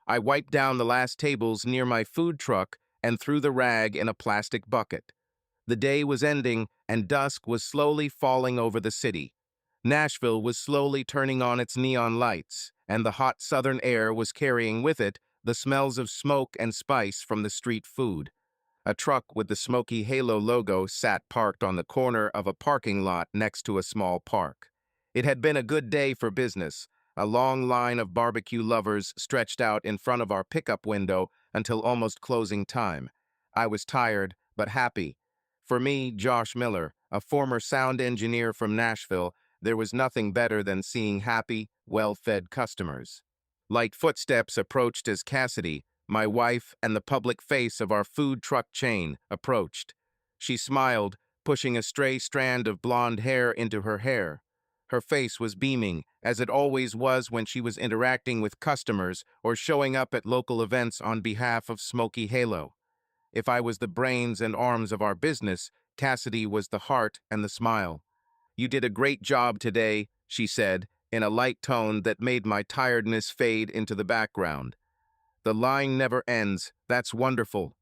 I wiped down the last tables near my food truck and threw the rag in a plastic bucket. The day was ending, and dusk was slowly falling over the city. Nashville was slowly turning on its neon lights, and the hot southern air was carrying with it the smells of smoke and spice from the street food. A truck with the smoky halo logo sat parked on the corner of a parking lot next to a small park. It had been a good day for business. A long line of barbecue lovers stretched out in front of our pickup window until almost closing time. I was tired, but happy. For me, Josh Miller, a former sound engineer from Nashville, there was nothing better than seeing happy, well-fed customers. Light footsteps approached as Cassidy, my wife and the public face of our food truck chain, approached. She smiled, pushing a stray strand of blonde hair into her hair. Her face was beaming, as it always was when she was interacting with customers or showing up at local events on behalf of Smoky Halo. If I was the brains and arms of our business, Cassidy was the heart and the smile. "You did a great job today," she said, in a light tone that made my tiredness fade into the background. "The line never ends. That's wonderful."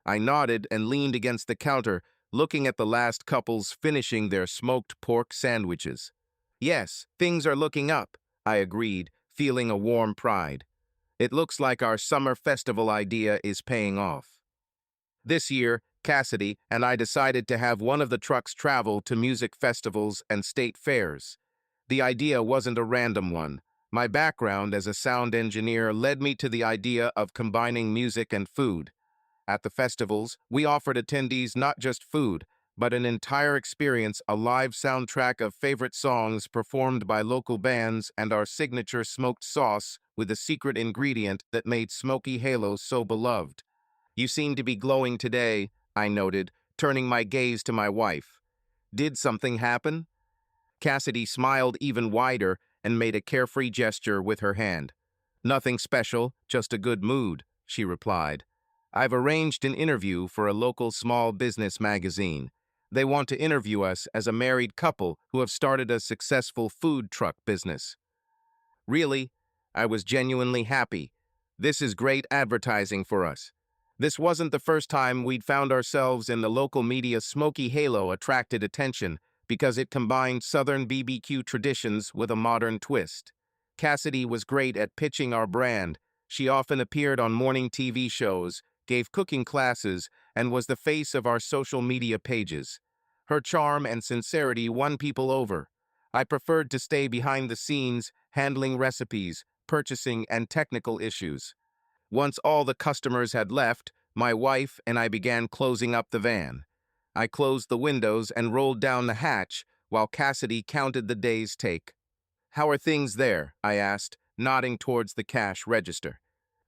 I nodded and leaned against the counter, looking at the last couples finishing their smoked pork sandwiches. "Yes, things are looking up," I agreed, feeling a warm pride. "It looks like our summer festival idea is paying off." This year, Cassidy and I decided to have one of the trucks travel to music festivals and state fairs. The idea wasn't a random one. My background as a sound engineer led me to the idea of combining music and food. At the festivals, we offered attendees not just food, but an entire experience, a live soundtrack of favorite songs performed by local bands and our signature smoked sauce with the secret ingredient that made Smoky Halo so beloved. "You seem to be glowing today," I noted, turning my gaze to my wife. "Did something happen?" Cassidy smiled even wider and made a carefree gesture with her hand. "Nothing special, just a good mood," she replied. "I've arranged an interview for a local small business magazine. They want to interview us as a married couple who have started a successful food truck business." Really? I was genuinely happy. This is great advertising for us. This wasn't the first time we'd found ourselves in the local media. Smoky Halo attracted attention because it combined Southern BBQ traditions with a modern twist. Cassidy was great at pitching our brand. She often appeared on morning TV shows, gave cooking classes, and was the face of our social media pages. Her charm and sincerity won people over. I preferred to stay behind the scenes, handling recipes, purchasing, and technical issues. Once all the customers had left, my wife and I began closing up the van. I closed the windows and rolled down the hatch while Cassidy counted the day's take. "How are things there?" I asked, nodding towards the cash register.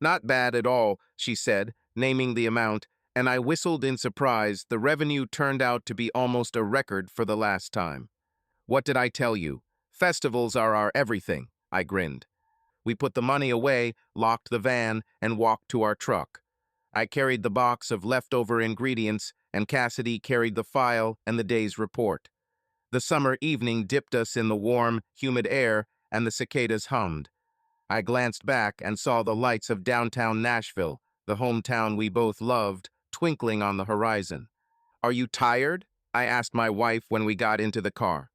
"Not bad at all," she said, naming the amount, and I whistled in surprise. The revenue turned out to be almost a record for the last time. "What did I tell you? Festivals are our everything," I grinned. We put the money away, locked the van, and walked to our truck. I carried the box of leftover ingredients, and Cassidy carried the file and the day's report. The summer evening dipped us in the warm, humid air, and the cicadas hummed. I glanced back and saw the lights of downtown Nashville, the hometown we both loved, twinkling on the horizon. "Are you tired?" I asked my wife when we got into the car.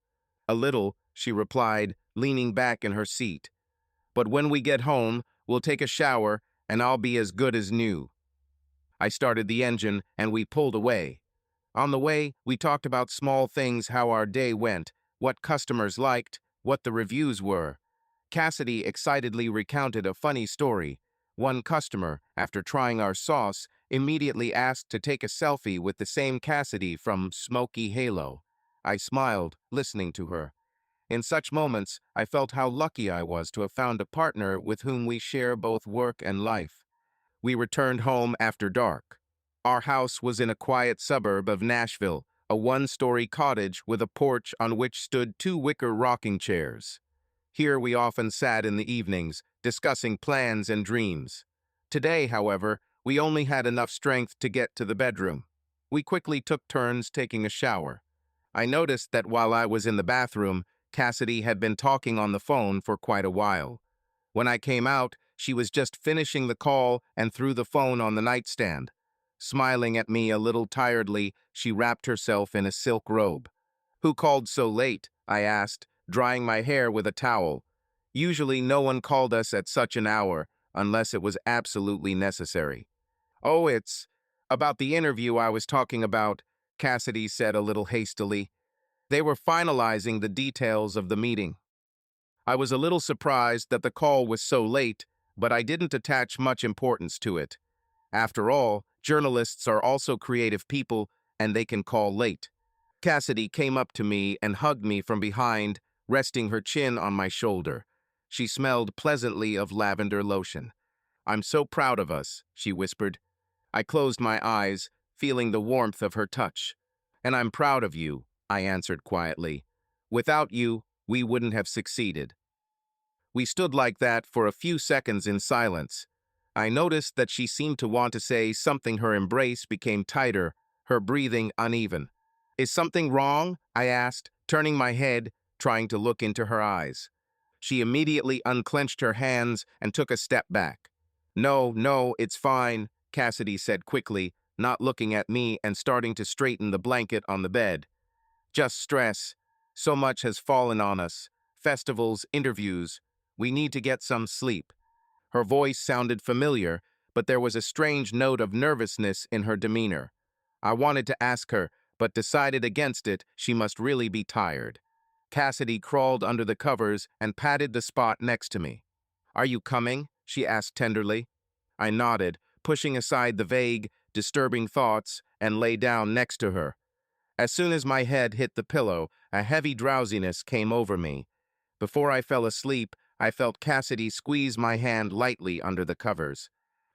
"A little," she replied, leaning back in her seat. "But when we get home, we'll take a shower, and I'll be as good as new." I started the engine, and we pulled away. On the way, we talked about small things, how our day went, what customers liked, what the reviews were. Cassidy excitedly recounted a funny story. One customer, after trying our sauce, immediately asked to take a selfie with the same Cassidy from Smoky Halo. I smiled, listening to her. In such moments, I felt how lucky I was to have found a partner with whom we share both work and life. We returned home after dark. Our house was in a quiet suburb of Nashville, a one-story cottage with a porch on which stood two wicker rocking chairs. Here we often sat in the evenings, discussing plans and dreams. Today, however, we only had enough strength to get to the bedroom. We quickly took turns taking a shower. I noticed that while I was in the bathroom, Cassidy had been talking on the phone for quite a while. When I came out, She was just finishing the call and threw the phone on the nightstand. Smiling at me a little tiredly, she wrapped herself in a silk robe. "Who called so late?" I asked, drying my hair with a towel. Usually no one called us at such an hour, unless it was absolutely necessary. "Oh, it's about the interview I was talking about," Cassidy said a little hastily. They were finalizing the details of the meeting. I was a little surprised that the call was so late, but I didn't attach much importance to it. After all, journalists are also creative people, and they can call late. Cassidy came up to me and hugged me from behind, resting her chin on my shoulder. She smelled pleasantly of lavender lotion. "I'm so proud of us," she whispered. I closed my eyes, feeling the warmth of her touch. "And I'm proud of you," I answered quietly. "Without you, we wouldn't have succeeded." We stood like that for a few seconds in silence. I noticed that she seemed to want to say something. Her embrace became tighter, her breathing uneven. "Is something wrong?" I asked, turning my head, trying to look into her eyes. She immediately unclenched her hands and took a step back. "No, no, it's fine," Cassidy said quickly, not looking at me and starting to straighten the blanket on the bed. "Just stress. So much has fallen on us. Festivals, interviews. We need to get some sleep." Her voice sounded familiar, but there was a strange note of nervousness in her demeanor. I wanted to ask her, but decided against it. She must really be tired. Cassidy crawled under the covers and patted the spot next to me. "Are you coming?" she asked tenderly. I nodded, pushing aside the vague, disturbing thoughts, and lay down next to her. As soon as my head hit the pillow, a heavy drowsiness came over me. Before I fell asleep, I felt Cassidy squeeze my hand lightly under the covers.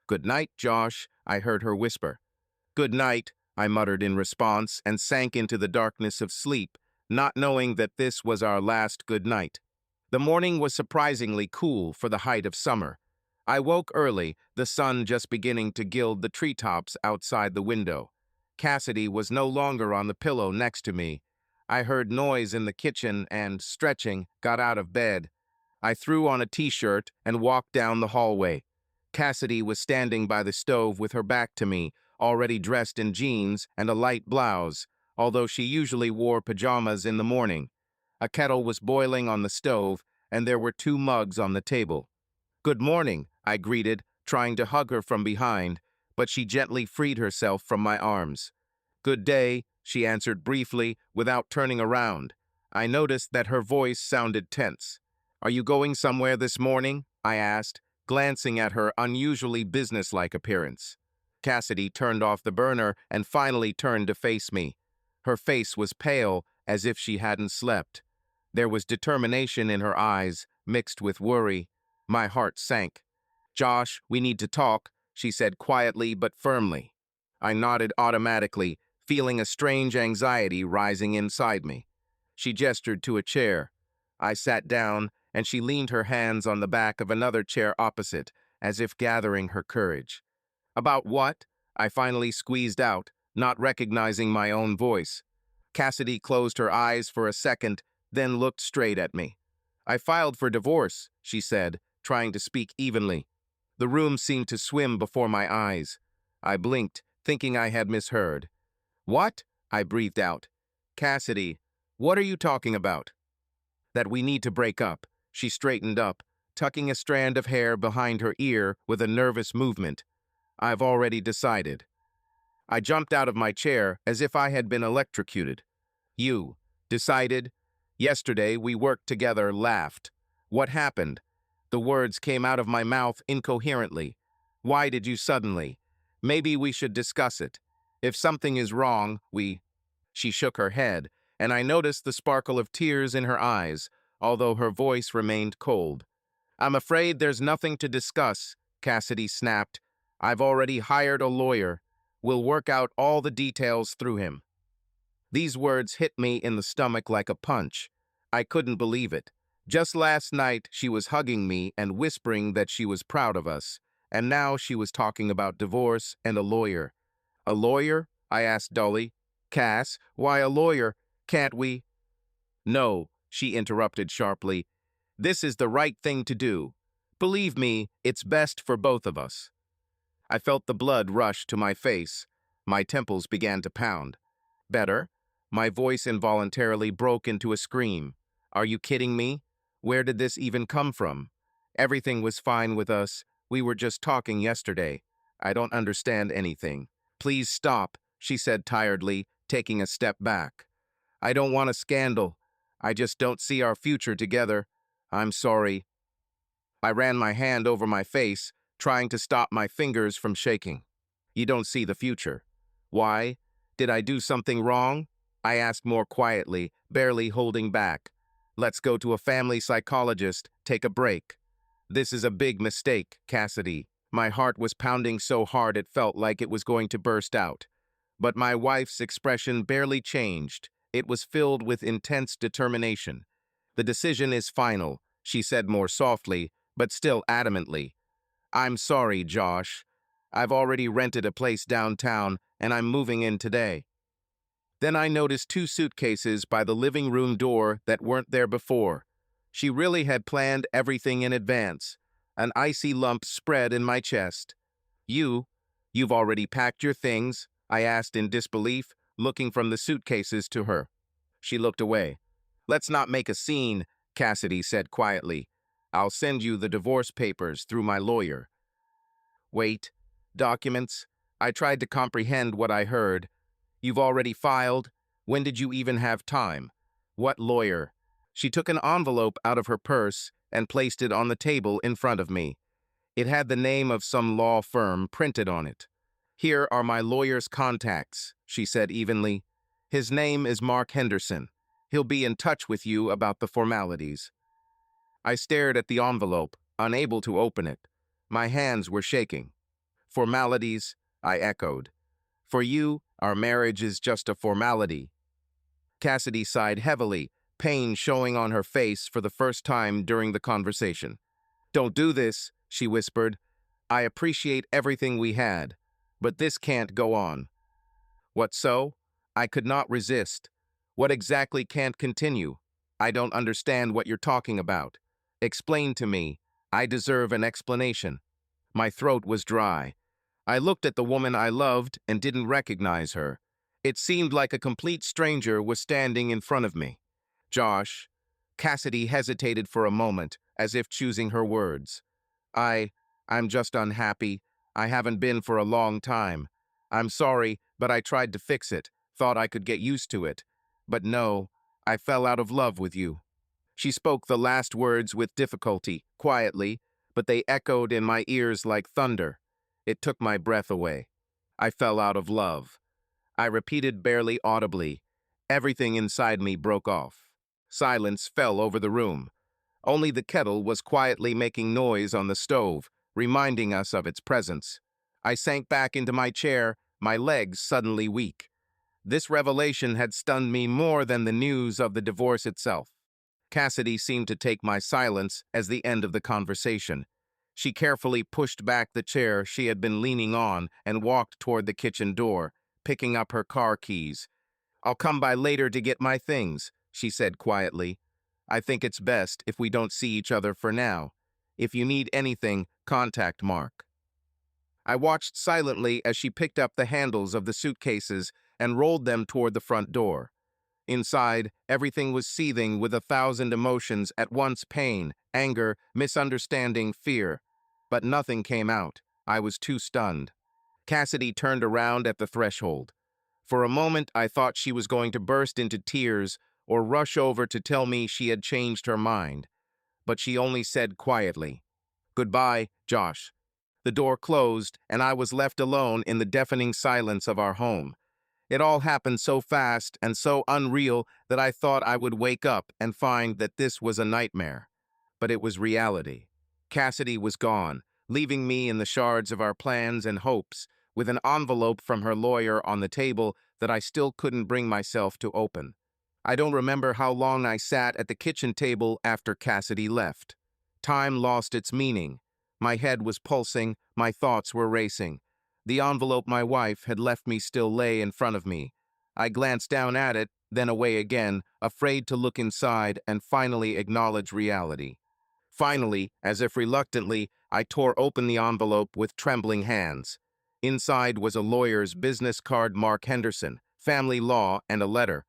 "Good night, Josh," I heard her whisper. "Good night," I muttered in response and sank into the darkness of sleep, not knowing that this was our last good night. The morning was surprisingly cool for the height of summer. I woke early, the sun just beginning to gild the treetops outside the window. Cassidy was no longer on the pillow next to me. I heard noise in the kitchen and, stretching, got out of bed. I threw on a t-shirt and walked down the hallway. Cassidy was standing by the stove with her back to me, already dressed in jeans and a light blouse, although she usually wore pajamas in the morning. A kettle was boiling on the stove, and there were 2 mugs on the table. "Good morning," I greeted, trying to hug her from behind, but she gently freed herself from my arms. "Good day," she answered briefly, without turning around. I noticed that her voice sounded tense. "Are you going somewhere this morning?" I asked, glancing at her unusually businesslike appearance. Cassidy turned off the burner and finally turned to face me. Her face was pale, as if she hadn't slept. There was determination in her eyes, mixed with worry. My heart sank. "Josh, we need to talk," she said quietly but firmly. I nodded automatically, feeling a strange anxiety rising inside me. She gestured to a chair. I sat down, and she leaned her hands on the back of another chair opposite, as if gathering her courage. "About what?" I finally squeezed out, not recognizing my own voice. Cassidy closed her eyes for a second, then looked straight at me. "I filed for divorce," she said, trying to speak evenly. The room seemed to swim before my eyes. I blinked, thinking I had misheard. "What?" I breathed out. "Cassidy, what are you talking about?" "That we need to break up." She straightened up, tucking a strand of hair behind her ear with a nervous movement. "I've already decided." I jumped out of my chair as if I had been electrocuted. "You decided?" "Yesterday we worked together, laughed." "What happened?" The words came out of my mouth incoherently. "Why did you suddenly?" "Maybe we should discuss it. If something is wrong, we—" She shook her head, and I noticed the sparkle of tears in her eyes, although her voice remained cold. "I'm afraid there's nothing to discuss," Cassidy snapped. "I've already hired a lawyer. We'll work out all the details through him." These words hit me in the stomach like a punch. I couldn't believe it. Just last night, she was hugging me and whispering that she was proud of us, and now she was talking about divorce and a lawyer. "A lawyer?" I asked dully. "Cass, why a lawyer? Can't we—" "No," she interrupted sharply. "This is the right thing to do. Believe me, it's best for both of us. I felt the blood rush to my face. My temples began to pound. Better? My voice involuntarily broke into a scream. Are you kidding me? Where did this even come from? Everything was fine with us. We were just talking yesterday. I don't understand anything. Please stop, she said tiredly, taking a step back. I don't want a scandal. I just don't see our future together. I'm sorry. I ran my hand over my face, trying to stop my fingers from shaking. You don't see the future. Why? Did I do something wrong? I asked more quietly, barely holding back. Let's go to a family psychologist, take a break. This is a big mistake, Cassidy. My heart was pounding so hard it felt like it was going to burst out. But my wife's expression barely changed. It was filled with intense determination. The decision is final, she said more softly, but still adamantly. I'm sorry, Josh. I've already rented a place downtown, and I'm moving in today. Then I noticed two suitcases by the living room door that weren't there before. She really had planned everything in advance. An icy lump spread in my chest. You've already packed your things? I asked in disbelief, looking from the suitcases to her. She looked away. Let's not make a scene, Cassidy said quietly. I'll send you the divorce papers through my lawyer. Wait, documents? I tried to comprehend what I heard. You've already filed? When did you even have time? What lawyer? She took an envelope out of her purse and placed it on the table in front of me. It had the name of some law firm printed on it. Here are my lawyer's contacts, she said evenly. His name is Mark Henderson. He'll be in touch with you about the formalities. I stared at the envelope, unable to open it. My hands were shaking. Formalities, I echoed. For you, our marriage is just a formality. Cassidy sighed heavily, pain showing on her face for the first time during the conversation. Don't do this, she whispered. I appreciate everything we had, but this can't go on. What so? I could not resist. What exactly can't continue? I don't understand what you're talking about. Explain to me. I deserve an explanation. My throat was dry. I looked at the woman I loved and didn't recognize her. It seemed like a complete stranger was standing in front of me. Josh. Cassidy hesitated for a moment, as if choosing her words. I'm just unhappy. I haven't been for a long time. I'm sorry, but I tried to fix it, thought I could get used to it. But no, I fell out of love with you. She spoke the last words with difficulty, quietly, but they echoed in my ears like thunder. It took my breath away. I fell out of love. I repeated barely audibly. Everything inside me broke off. Silence fell over the room. Only the kettle was quietly making noise on the stove, reminding us of its presence. I sank back into my chair, my legs suddenly weak. This revelation had stunned me more than the news of the divorce itself. Cassidy seemed to take my silence as the end of the conversation. She carefully pushed back the chair she had been leaning on and walked toward the kitchen door, picking up her car keys. I'll come by later to get my things, she said quietly. I think it's best if we don't see each other for now. If you need anything, contact Mark. I watched silently as she picked up the handles of the suitcases and rolled them toward the front door. Inside, everything was seething with 1,000 emotions at once: pain, anger, misunderstanding, fear. But nothing came out. I was too stunned. Cassidy turned around at the threshold. For a moment, I thought she was going to burst into tears or rush over to tell me she had changed her mind. But she only said quietly, "Goodbye, Josh." The door closed, and I was left alone in the deafening silence of our home. It all happened so fast and so unreal that I thought I would wake up and find that this was a nightmare. But it was reality. Cassidy was gone, leaving me in the shards of our plans and hopes, with an envelope from her lawyer on the table that I still couldn't bring myself to open. I don't remember how long I sat at the kitchen table after Cassidy left. Time lost its meaning. My head was pulsing, my thoughts were racing. The envelope my wife had left me still lay in front of me. I glanced down at it, then away again, afraid to look inside and finally acknowledge reality. Finally, as if reluctantly, I tore open the envelope with trembling hands. Inside was a lawyer's business card, Mark Henderson, family law, and a letter.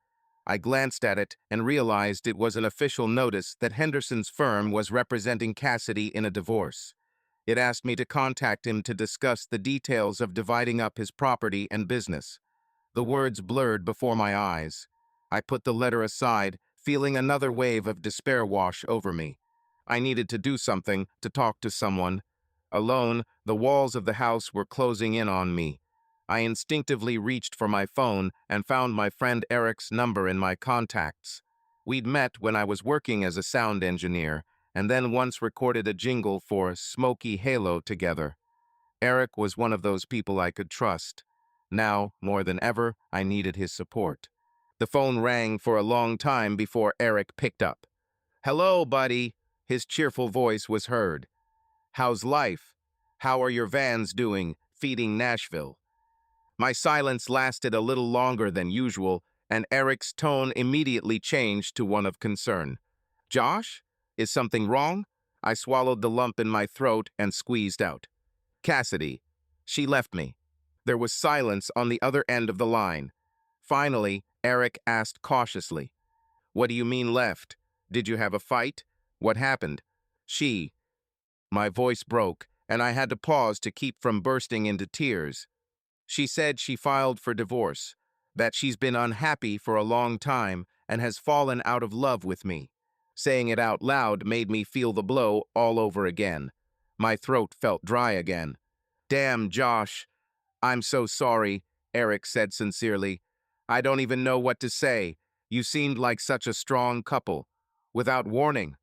I glanced at it and realized it was an official notice that Henderson's firm was representing Cassidy in a divorce. It asked me to contact him to discuss the details of dividing up his property and business. The words blurred before my eyes. I put the letter aside, feeling another wave of despair wash over me. I needed to do something, to talk to someone. Alone, the walls of the house were closing in on me. I instinctively reached for my phone and found my friend Eric's number in my contacts. We'd met when I was working as a sound engineer, and then once recorded a jingle for Smoky Halo together. Eric was one of those people I could trust. Now, more than ever, I needed his support. The phone rang for a long time before Eric picked up. "Hello, buddy." His cheerful voice was heard. "How's life? How are your vans doing, feeding Nashville?" My silence lasted a little longer than usual, and Eric's tone immediately changed to one of concern. "Josh? Is something wrong?" I swallowed the lump in my throat and squeezed out. "Cassidy. She left me." There was silence on the other end of the line. Finally, Eric asked cautiously, "What do you mean left? Did you have a fight? What happened?" "She." My voice broke, and I had to pause to keep from bursting into tears. "She said she filed for divorce, that she's been unhappy for a long time and has fallen out of love with me." Saying it out loud made me feel the blow all over again. My throat felt dry again. "Damn, Josh. I'm so sorry," Eric said sincerely. "I don't even know what to say. You seemed like such a strong couple. Without warning."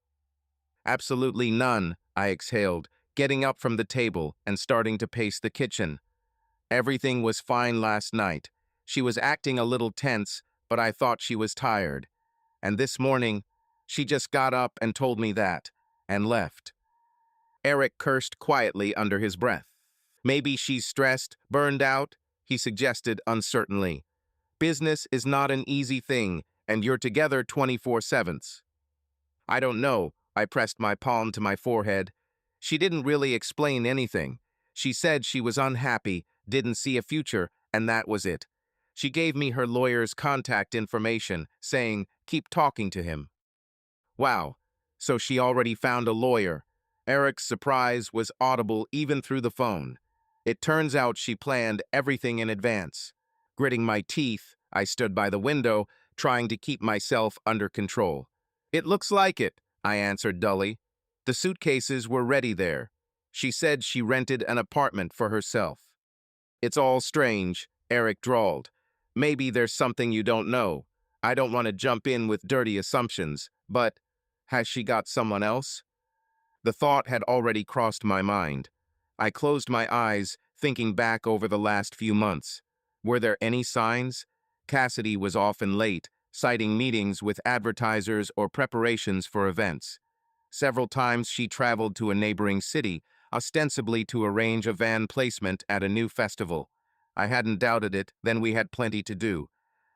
"Absolutely none," I exhaled, getting up from the table and starting to pace the kitchen. "Everything was fine last night. She was acting a little tense, but I thought she was tired. And this morning, she just got up and told me that, and left." Eric cursed quietly under his breath. "Maybe she's stressed, burned out," he suggested uncertainly. "Business is not an easy thing, and you're together 24/7. "I don't know." I pressed my palm to my forehead. "She didn't really explain anything. She said she was unhappy, didn't see a future, and that was it. She gave me her lawyer's contact information, saying, 'Keep talking to him.'" Wow, so she already found a lawyer. Eric's surprise was audible even through the phone. It turns out she planned everything in advance. Gritting my teeth, I stood by the window, trying to keep myself under control. "It looks like it," I answered dully. "The suitcases were ready there. She said she rented an apartment for herself." "It's all strange," Eric drawled. "Maybe there's something you don't know. I don't want to jump in with dirty assumptions, but has she got someone else?" The thought had already crossed my mind. I closed my eyes, thinking back over the last few months. Were there any signs? Cassidy was often late, citing meetings with advertisers or preparations for events. Several times she traveled to a neighboring city, ostensibly to arrange a van placement at a new festival. I hadn't doubted it, then we had plenty to do.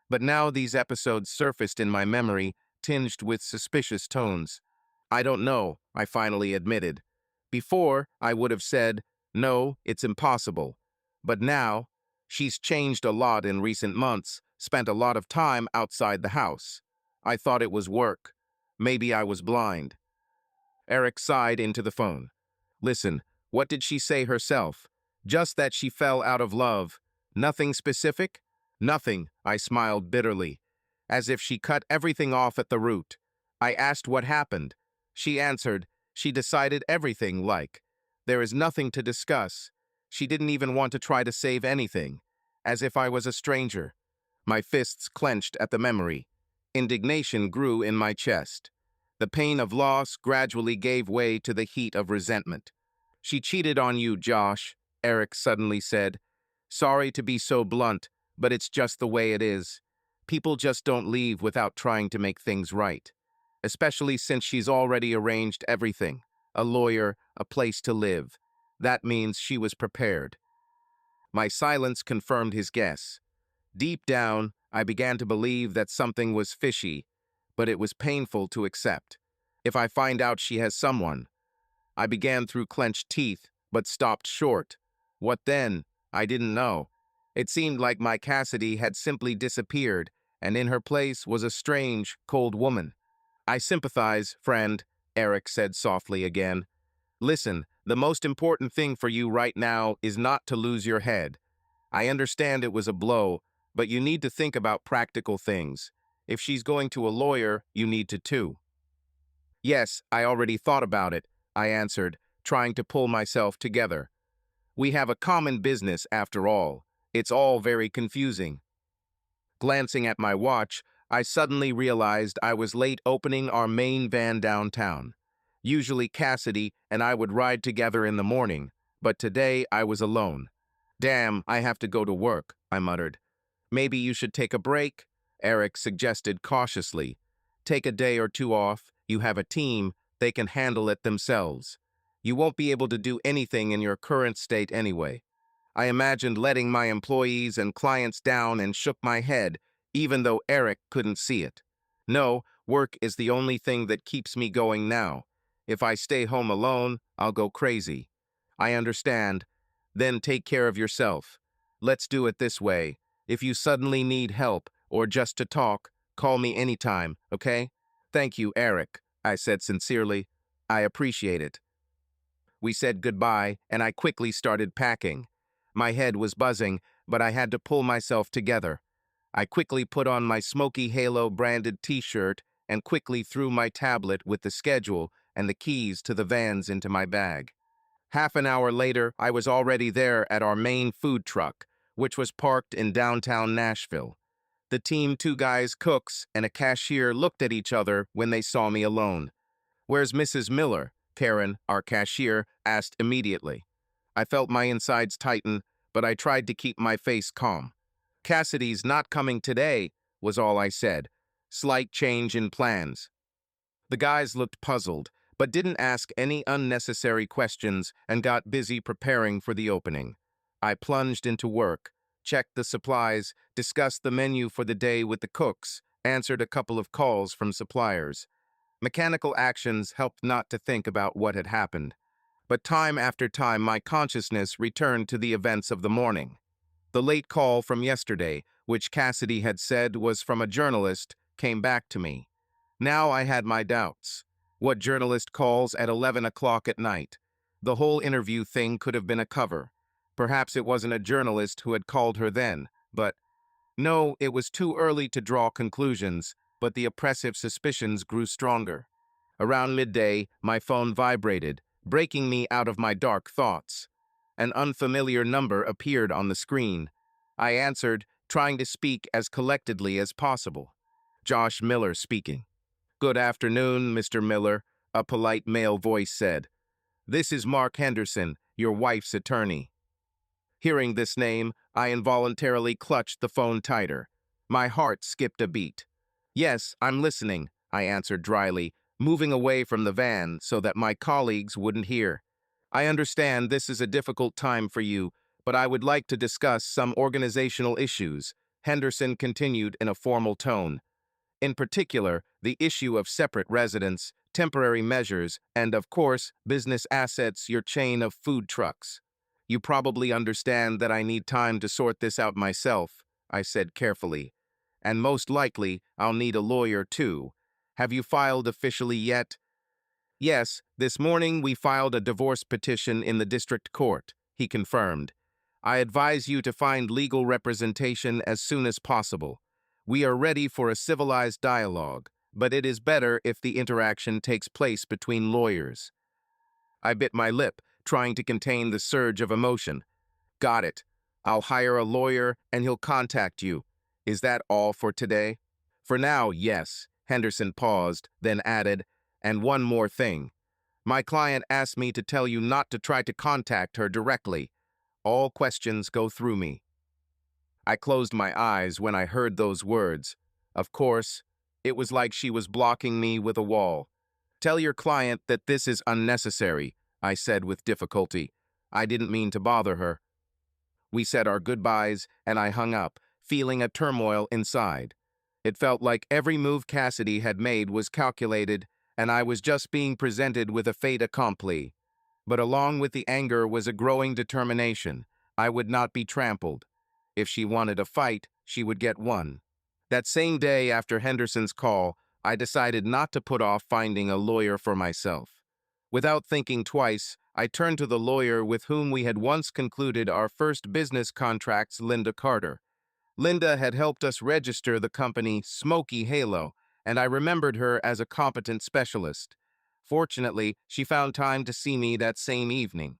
But now these episodes surfaced in my memory, tinged with suspicious tones. "I don't know," I finally admitted. Before, I would have said, "No, it's impossible." But now, she's changed a lot in recent months, spent a lot of time outside the house. I thought it was work. Maybe I was blind. Eric sighed into the phone. "Listen, what did she say herself? Just that she fell out of love. Nothing specific?" "Nothing," I smiled bitterly, as if she cut everything off at the root. I asked what happened. She answered, she decided everything, like, there is nothing to discuss. She didn't even want to try to save anything, as if I was a stranger. My fists clenched at the memory. Indignation grew in my chest. The pain of loss gradually gave way to the heat of resentment. "She cheated on you, Josh," Eric suddenly said. "Sorry to be so blunt, but it's just the way it is. People just don't leave without trying to make things right. Especially since she's already arranged everything. A lawyer, a place to live. That means she was prepared." My silence confirmed his guess. Deep down, I began to believe that something was fishy, but it was painful to accept. If I find out she has someone, I began through clenched teeth, but stopped short. What then? I didn't know. It seemed like my Cassidy had simply disappeared, and in her place was a strange, cold woman. I sympathize, friend, Eric said softly again. Listen, the most important thing for you right now is not to lose your head. I understand it was a blow, but you need to think about practical things. If she's going to a lawyer, you need to too. Yes, I already thought about it, I answered, trying to pull myself together. We have a common business after all. It's all very confusing. Glancing at my watch, I suddenly realized I was late opening our main van downtown. Usually Cassidy and I would ride together in the morning, but today I was alone. Damn, I have to go to work, I muttered. Maybe you should take a break, Eric suggested cautiously. Take a day or two off, you have a team, they can handle it themselves. You won't be able to do anything in your current state anyway. I imagined letting my employees and clients down and shook my head, even though Eric couldn't see it. No, work is the only thing that keeps me going now. If I stay home alone, I'll go crazy. I understand. Then take care of yourself. Let's do it this way. If you suddenly need help or just to talk, call me anytime, okay? Thank you, Eric, I said sincerely. I appreciate it. We said goodbye, and I quickly started packing. My head was buzzing, but I had to pull myself together. I quickly put on my Smoky Halo branded t-shirt and quickly threw my tablet with the schedule and the keys to the vans into my bag. Half an hour later, I was already there at our main food truck, which was parked in downtown Nashville. The team, two guys, cooks, and a cashier looked at each other when they saw me alone. "Where's Mrs. Miller?" Karen, our cashier, asked immediately. I felt my insides tighten, but I tried to keep my face calm. "Cassidy's not coming today," was all I said. Slight change in plans. The guys looked puzzled, but didn't ask any unnecessary questions and got busy preparing for the opening. I plunged into work, checked the supplies, discussed the menu for the day with the cooks, answered a couple of calls from suppliers. Mechanical actions helped not to think about what had happened. But time after time, my consciousness returned to the events of the morning. The late call from yesterday, which Cassidy had said was from a journalist, came back to me. Now I had my doubts. What journalist calls at 11 o'clock at night? The whole interview thing could have been a cover. Perhaps it wasn't a journalist who had called her then, but no, it was too early to draw conclusions, but the oppressive suspicions grew stronger. Around midday, my phone vibrated, breaking me out of my dark thoughts. An unfamiliar number appeared on the screen. I answered, trying to speak as collectedly as possible. Josh Miller speaking. "Good afternoon, Mr. Miller," a polite male voice said. "This is Mark Henderson, your wife's attorney." Hearing this name, I involuntarily clutched the phone tighter. My heart skipped a beat. "Yes, I'm listening," I answered dryly, moving away from the van so that my colleagues wouldn't hear. "I understand this is a difficult time for you, but I would like to discuss some organizational issues," Henderson continued in a formal tone. "In particular, the issue of separate residence, temporary measures, and, of course, business assets, your chain of food trucks. You probably understand that I need time to sort this out myself," I said carefully. "And most likely, I'll need a lawyer too. Have you filed officially yet?" "Yes, this morning we filed a divorce petition in the district court," he confirmed. "I advise you to find legal representation as soon as possible. We are ready for a civilized dialogue, but it is better if the interaction takes place between lawyers." I bit my lip, trying to contain the surge of emotion. "Got it. I'll hire a lawyer and he'll contact you. Is that all for today?" "For now, yes." Henderson paused, then added, "And one more thing. My client asked me to tell you not to try to contact her directly. All questions go through me." I closed my eyes when I heard those words. Of course, it was like she was blocking me with a wall. "Tell your client that this is unnecessary," I said with difficulty. I didn't mean to bother her. We said our goodbyes, and I hung up, feeling a turmoil inside. It felt like every move Cassidy had made was calculated, and I was just being presented with a fait accompli. But along with the anger was a growing determination. I would not be trampled. If she wanted a fight, she would get one. That same day after Henderson's call, I decided not to put off finding a lawyer for myself. Without thinking twice, I turned to the lawyer with whom we had once concluded our first business contracts, Linda Carter. Linda had helped us register the company Smoky Halo, and I remembered her as a competent specialist. Fortunately, she found time to see me that same evening.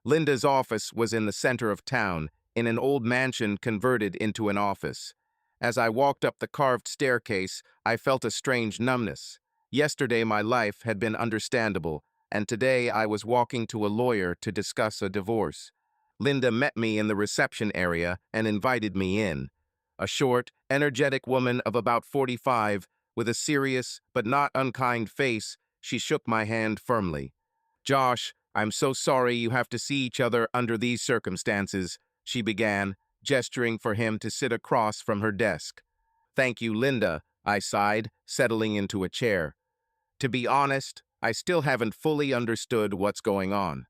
Linda's office was in the center of town, in an old mansion converted into an office. As I walked up the carved staircase, I felt a strange numbness. Yesterday my life had been understandable, and today I was walking to a lawyer to discuss a divorce. Linda met me in the reception area and invited me in. A short, energetic woman of about 45, with a serious but not unkind face, she shook my hand firmly. "Josh, I'm so sorry you have to see each other under these circumstances," she began, gesturing for him to sit across from her desk. "Thank you, Linda," I sighed, settling into a chair. "To be honest, I still haven't fully understood what's going on."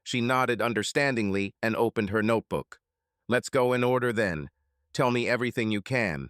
She nodded understandingly and opened her notebook. "Let's go in order then. Tell me everything you can.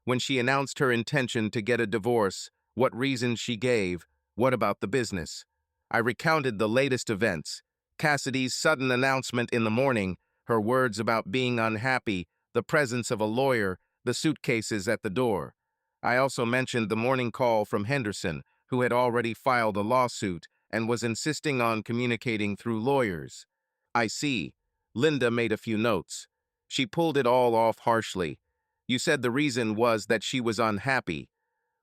When she announced her intention to get a divorce, what reasons she gave, what about the business?" I recounted the latest events. Cassidy's sudden announcement in the morning, her words about being unhappy, the presence of a lawyer, the suitcases at the door. I also mentioned the morning call from Henderson, who had already filed a lawsuit and was insisting on communicating through lawyers. "I see." Linda made a few notes. She pulled it all off harshly. "You said the reason was that she was unhappy.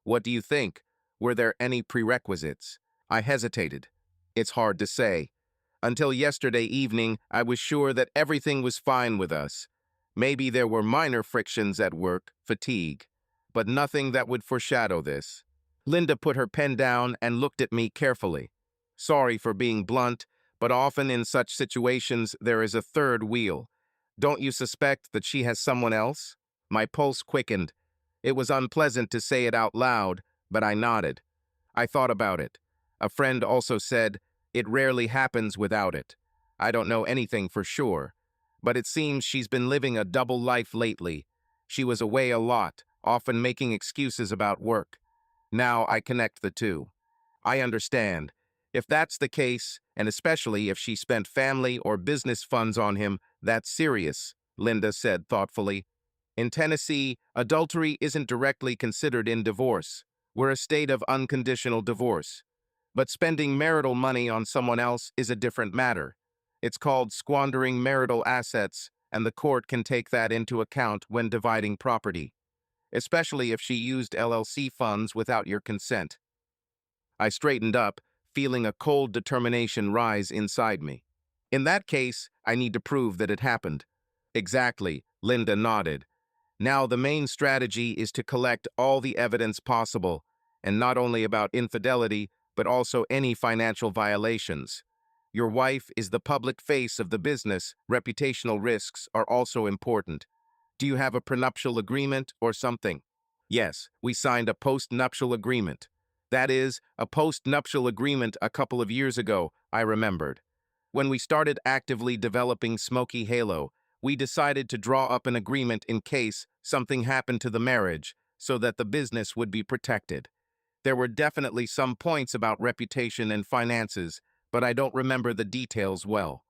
What do you think? Were there any prerequisites?" I hesitated. "It's hard to say. Until yesterday evening, I was sure that everything was fine with us. Maybe there were minor frictions at work, fatigue, but nothing that would foreshadow this." Linda put her pen down and looked at me carefully. "Sorry for being blunt, but often in such situations there is a third wheel. Don't you suspect that she has someone else?" My pulse quickened. It was unpleasant to say it out loud, but I nodded. I thought about it. A friend also said, "It rarely happens without it." I don't know anything for sure, but it seems she's been living a double life lately. She was away a lot, often making excuses about work. Now I connect the two. I understand. If that's the case, and especially if she spent family or business funds on him, that's serious, Linda said thoughtfully. In Tennessee, adultery isn't directly considered in divorce. We're a state of unconditional divorce. But spending marital money on someone else is a different matter. It's called squandering marital assets, and the court can take that into account when dividing property, especially if she used LLC funds without your consent. I straightened up, feeling a cold determination rise inside me. "In that case, I need to prove that it happened." "Exactly," Linda nodded. "Now the main strategy is to collect all the evidence possible, and not only about infidelity, but also any financial violations. Your wife is the public face of the business. Reputational risks are also important. Do you have a prenuptial agreement or something?" "Yes, we signed a postnuptial agreement." "That is, a postnuptial agreement a couple of years ago," I remembered. "When we started actively developing Smoky Halo, we decided to draw up an agreement in case something happened to the marriage, so that the business would be protected. There were definitely some points about reputation and finances, but I don't remember the details well."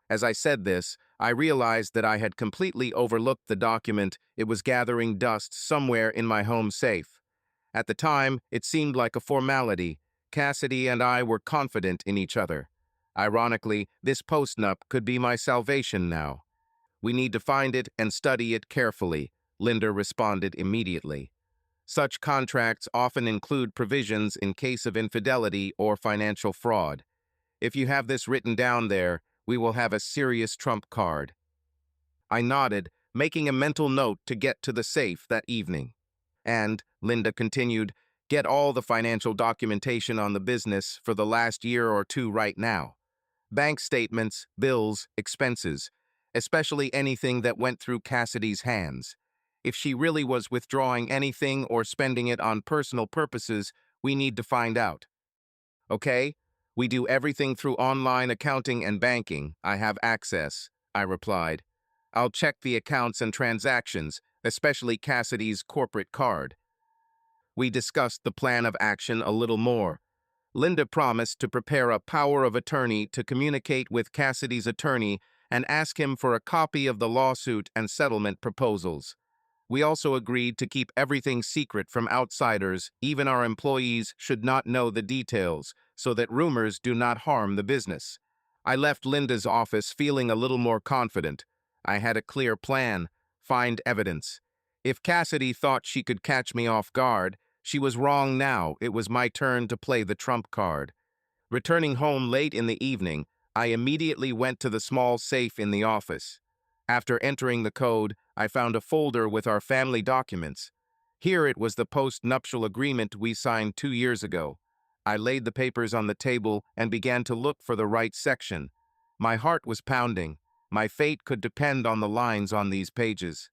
As I said this, I realized that I had completely overlooked the document. It was gathering dust somewhere in my home safe. At the time, it seemed like a formality. Cassidy and I were confident in each other. Ironically, this postnup could be my salvation now. "We need to find it and study it carefully," Linda responded immediately. "Such contracts often include provisions in case of infidelity or financial fraud. If you have this written down there, we will have a serious trump card." I nodded, making a mental note to get to the safe that evening. "And," Linda continued, "get all the financial documentation on the business for the last year or two right now. Bank statements, bills, expenses, especially anything that went through Cassidy's hands. If she really was withdrawing anything or spending it on personal purposes, we need to find out. Okay? We do everything through online accounting and banking. I have access, I replied. I'll check the accounts and transactions, especially Cassidy's corporate card. We discussed the plan of action a little more. Linda promised to prepare a power of attorney to communicate with Cassidy's attorney and ask him for a copy of the lawsuit and settlement proposals. We also agreed to keep everything secret from outsiders. Even our employees should not know the details, so that rumors do not harm the business. I left Linda's office feeling a little more confident. I had a clear plan: find evidence. If Cassidy thought she could catch me off guard, she was wrong now. It was my turn to play the trump card. Returning home late in the evening, I immediately went to the small safe in the office. After entering the code, I found a folder with our family documents. Here it was, the post-nuptial agreement we signed 2 years ago. I laid the papers on the table and began to look for the right section. My heart was pounding. My fate could depend on the lines on these pages.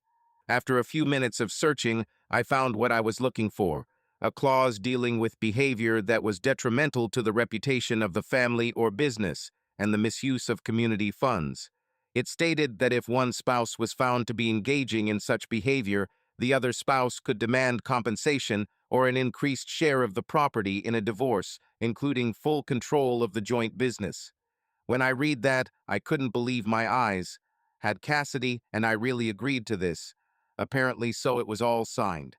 After a few minutes of searching, I found what I was looking for: a clause dealing with behavior that was detrimental to the reputation of the family or business and the misuse of community funds. It stated that if one spouse was found to be engaging in such behavior, the other spouse could demand compensation or an increased share of the property in a divorce, including full control of the joint business. When I read that, I couldn't believe my eyes. Had Cassidy and I really agreed to this? Apparently so. It was all signed.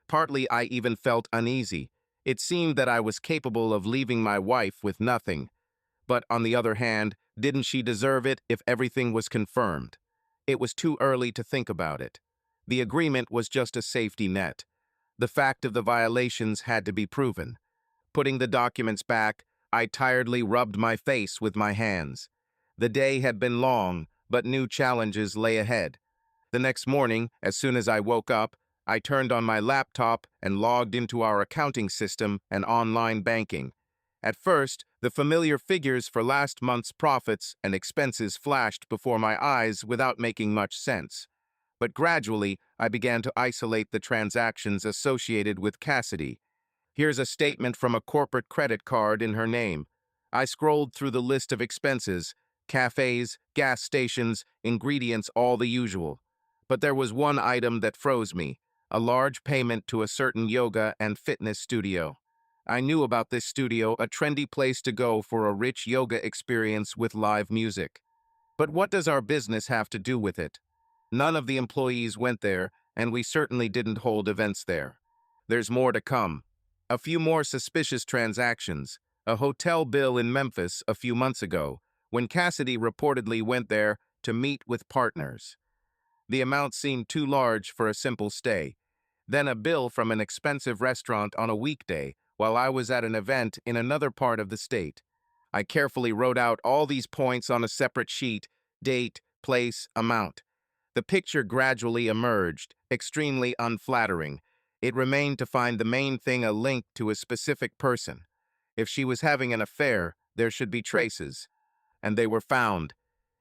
Partly I even felt uneasy. It seemed that I was capable of leaving my wife with nothing. But on the other hand, didn't she deserve it if everything was confirmed? It was too early to think about it. The agreement was just a safety net. The fact of the violations had to be proven. Putting the documents back, I tiredly rubbed my face with my hands. The day had been long, but new challenges lay ahead. The next morning, as soon as I woke up, I turned on my laptop and logged into our accounting system and online banking. At first, the familiar figures for last month's profits and expenses flashed before my eyes without making much sense. But gradually, I began to isolate the transactions associated with Cassidy. Here's a statement from a corporate credit card in her name. I scrolled through the list of expenses: cafes, gas stations, ingredients, all the usual. But there was one item that froze me: a large payment to a certain yoga and fitness studio. I knew about this studio, a trendy place to go for a rich yoga experience with live music. But what does our business have to do with it? None of the employees went there, and we certainly didn't hold events there. There's more to come. A few more suspicious transactions. A hotel bill in Memphis a few months ago, when Cassidy reportedly went there to meet with partners. The amount seemed too large for a simple stay. Then a bill from an expensive restaurant on a weekday while I was at an event in another part of the state. I carefully wrote out all these points on a separate sheet: date, place, amount. The picture gradually emerged, extremely unflattering. It remained to find the main thing: a link to a specific person. If she was having an affair, there should be traces. And they were found.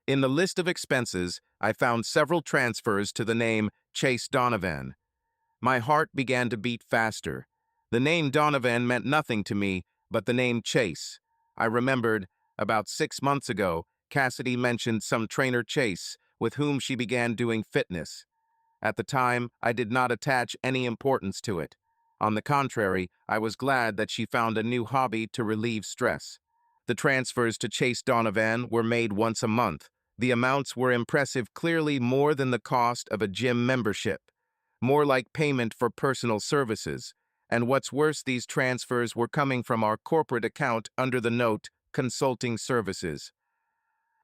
In the list of expenses, I found several transfers to the name Chase Donovan. My heart began to beat faster. The name Donovan meant nothing to me, but the name Chase. I remembered, about 6 months ago, Cassidy mentioned some trainer Chase, with whom she began doing fitness. At the time, I did not attach any importance to it. On the contrary, I was glad that she found a new hobby to relieve stress. The transfers to Chase Donovan were made once a month. The amounts were impressive, clearly more than the cost of a gym membership. More like payment for personal services. And what's worse, these transfers were coming from our corporate account under the note Consulting Services.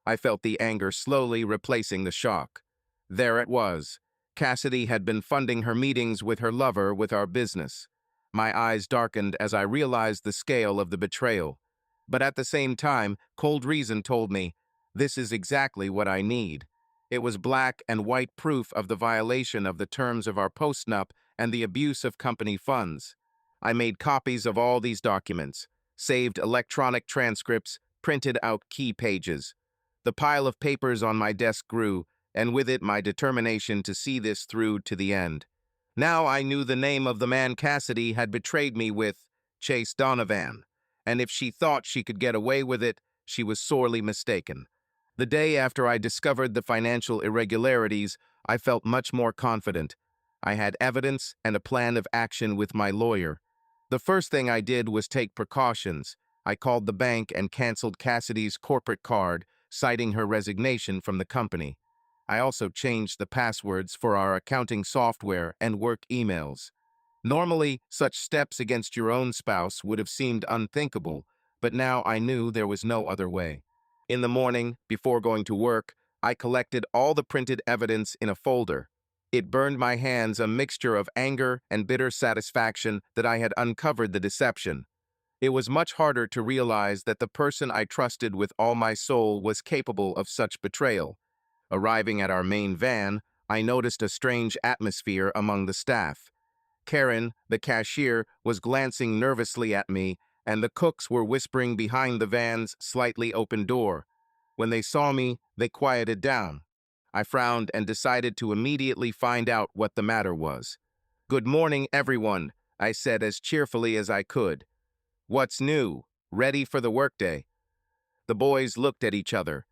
I felt the anger slowly replacing the shock. There it was. Cassidy had been funding her meetings with her lover with our business. My eyes darkened as I realized the scale of the betrayal. But at the same time, cold reason told me, this is exactly what I need. It was black and white proof of the violation of the terms of our postnup and the abuse of company funds. I made copies of all these documents, saved electronic transcripts, printed out key pages. The pile of papers on my desk grew, and with it my determination to see this through to the end. Now I knew the name of the man Cassidy had betrayed me with: Chase Donovan. And if she thought she could get away with it, she was sorely mistaken. The day after I discovered the financial irregularities, I felt much more confident. I had evidence and a plan of action with my lawyer. The first thing I did was take precautions. I called the bank and canceled Cassidy's corporate card, citing her resignation from the company. I also changed the passwords for our accounting software and work emails. Normally, such steps against your own spouse would have seemed unthinkable, but now I knew there was no other way. In the morning, before going to work, I collected all the printed evidence in a folder. It burned my hands a mixture of anger and bitter satisfaction that I had uncovered the deception. It was much harder to realize that the person I trusted with all my soul was capable of such betrayal. Arriving at our main van, I noticed a strange atmosphere among the staff. Karen, the cashier, was glancing nervously at me, and the cooks were whispering behind the van's slightly open door. When they saw me, they quieted down. I frowned and decided to immediately find out what the matter was. "Good morning, everyone," I said as cheerfully as I could. "What's new? Ready for the workday?" The boys looked at each other.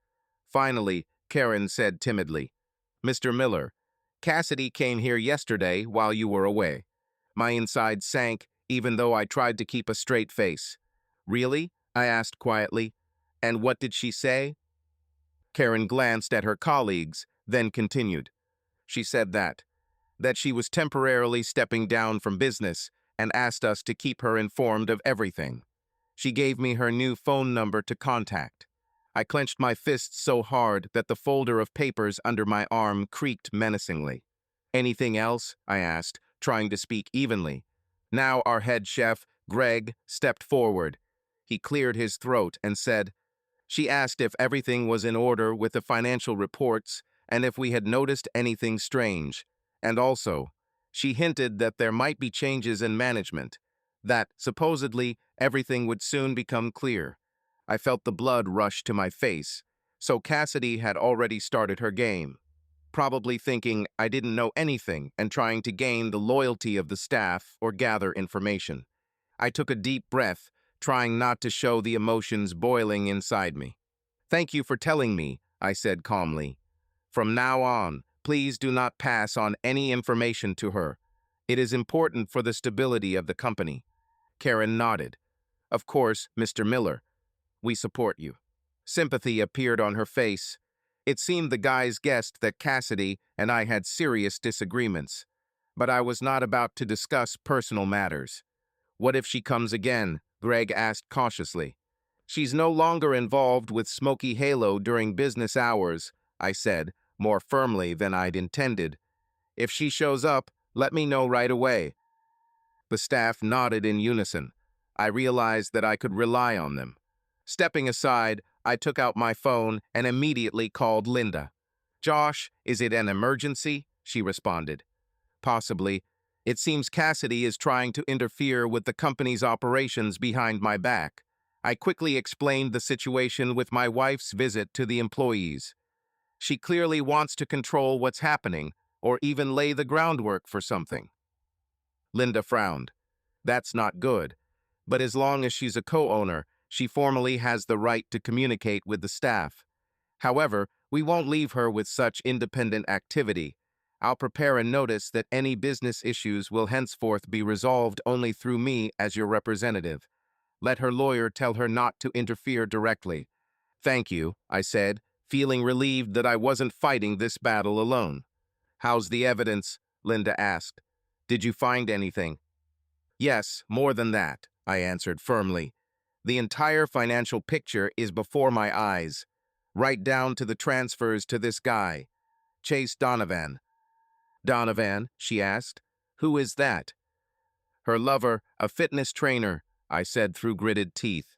Finally, Karen said timidly, "Mr. Miller, Cassidy came here yesterday while you were away." My inside sank, even though I tried to keep a straight face. "Really?" I asked quietly. "And what did she say?" Karen glanced at her colleagues, then continued. She said that she was temporarily stepping down from business and asked us to keep her informed of everything. She gave me her new phone number to contact. I clenched my fists so hard that the folder of papers under my arm creaked menacingly. "Anything else?" I asked, trying to speak evenly. Now our head chef, Greg, stepped forward. He cleared his throat and said, "She asked if everything was in order with the financial reports and if we had noticed anything strange. And also, she hinted that there might be changes in management, that, supposedly, everything would soon become clear." I felt the blood rush to my face. So Cassidy had already started her game, probably thinking I didn't know anything and trying to gain the loyalty of the staff or gather information. I took a deep breath, trying not to show the emotions boiling inside me. "Thank you for telling me," I said calmly. "From now on, please do not pass on any information to her. It is important for the stability of the company." Karen nodded. "Of course, Mr. Miller. We support you." Sympathy appeared on her face. It seemed the guys guessed that Cassidy and I had serious disagreements. But I was not about to discuss personal matters. "What if she comes again?" Greg asked cautiously. "She's no longer involved with Smoky Halo during business hours," I said, more firmly than I'd intended. "If she shows up, let me know right away." The staff nodded in unison. I realized that I could rely on them. Stepping aside, I took out my phone and immediately called Linda. "Josh, is it an emergency?" she responded. "Possibly. It seems Cassidy is trying to interfere with the company's operations behind my back." I quickly explained the situation with my wife's visit to the employees. "She clearly wants to control what's happening, or even lay the groundwork for something." Linda frowned. "That's not good. But as long as she's a co-owner, she formally has the right to communicate with the staff. However, we won't leave her with such independent activity. I'll prepare a notice that any business issues will henceforth be resolved only through me as your representative. Let her lawyer tell her not to interfere directly." "Thank you," I said, feeling relieved that I wasn't fighting this battle alone. "How's the evidence?" Linda asked. "Did you find anything?" "Yes, more than that," I answered firmly. "The entire financial picture is before my eyes, right down to the transfers to this guy, Chase Donovan." "Donovan?" she asked. "Who is that?" "Her lover, a fitness trainer," I said through gritted teeth.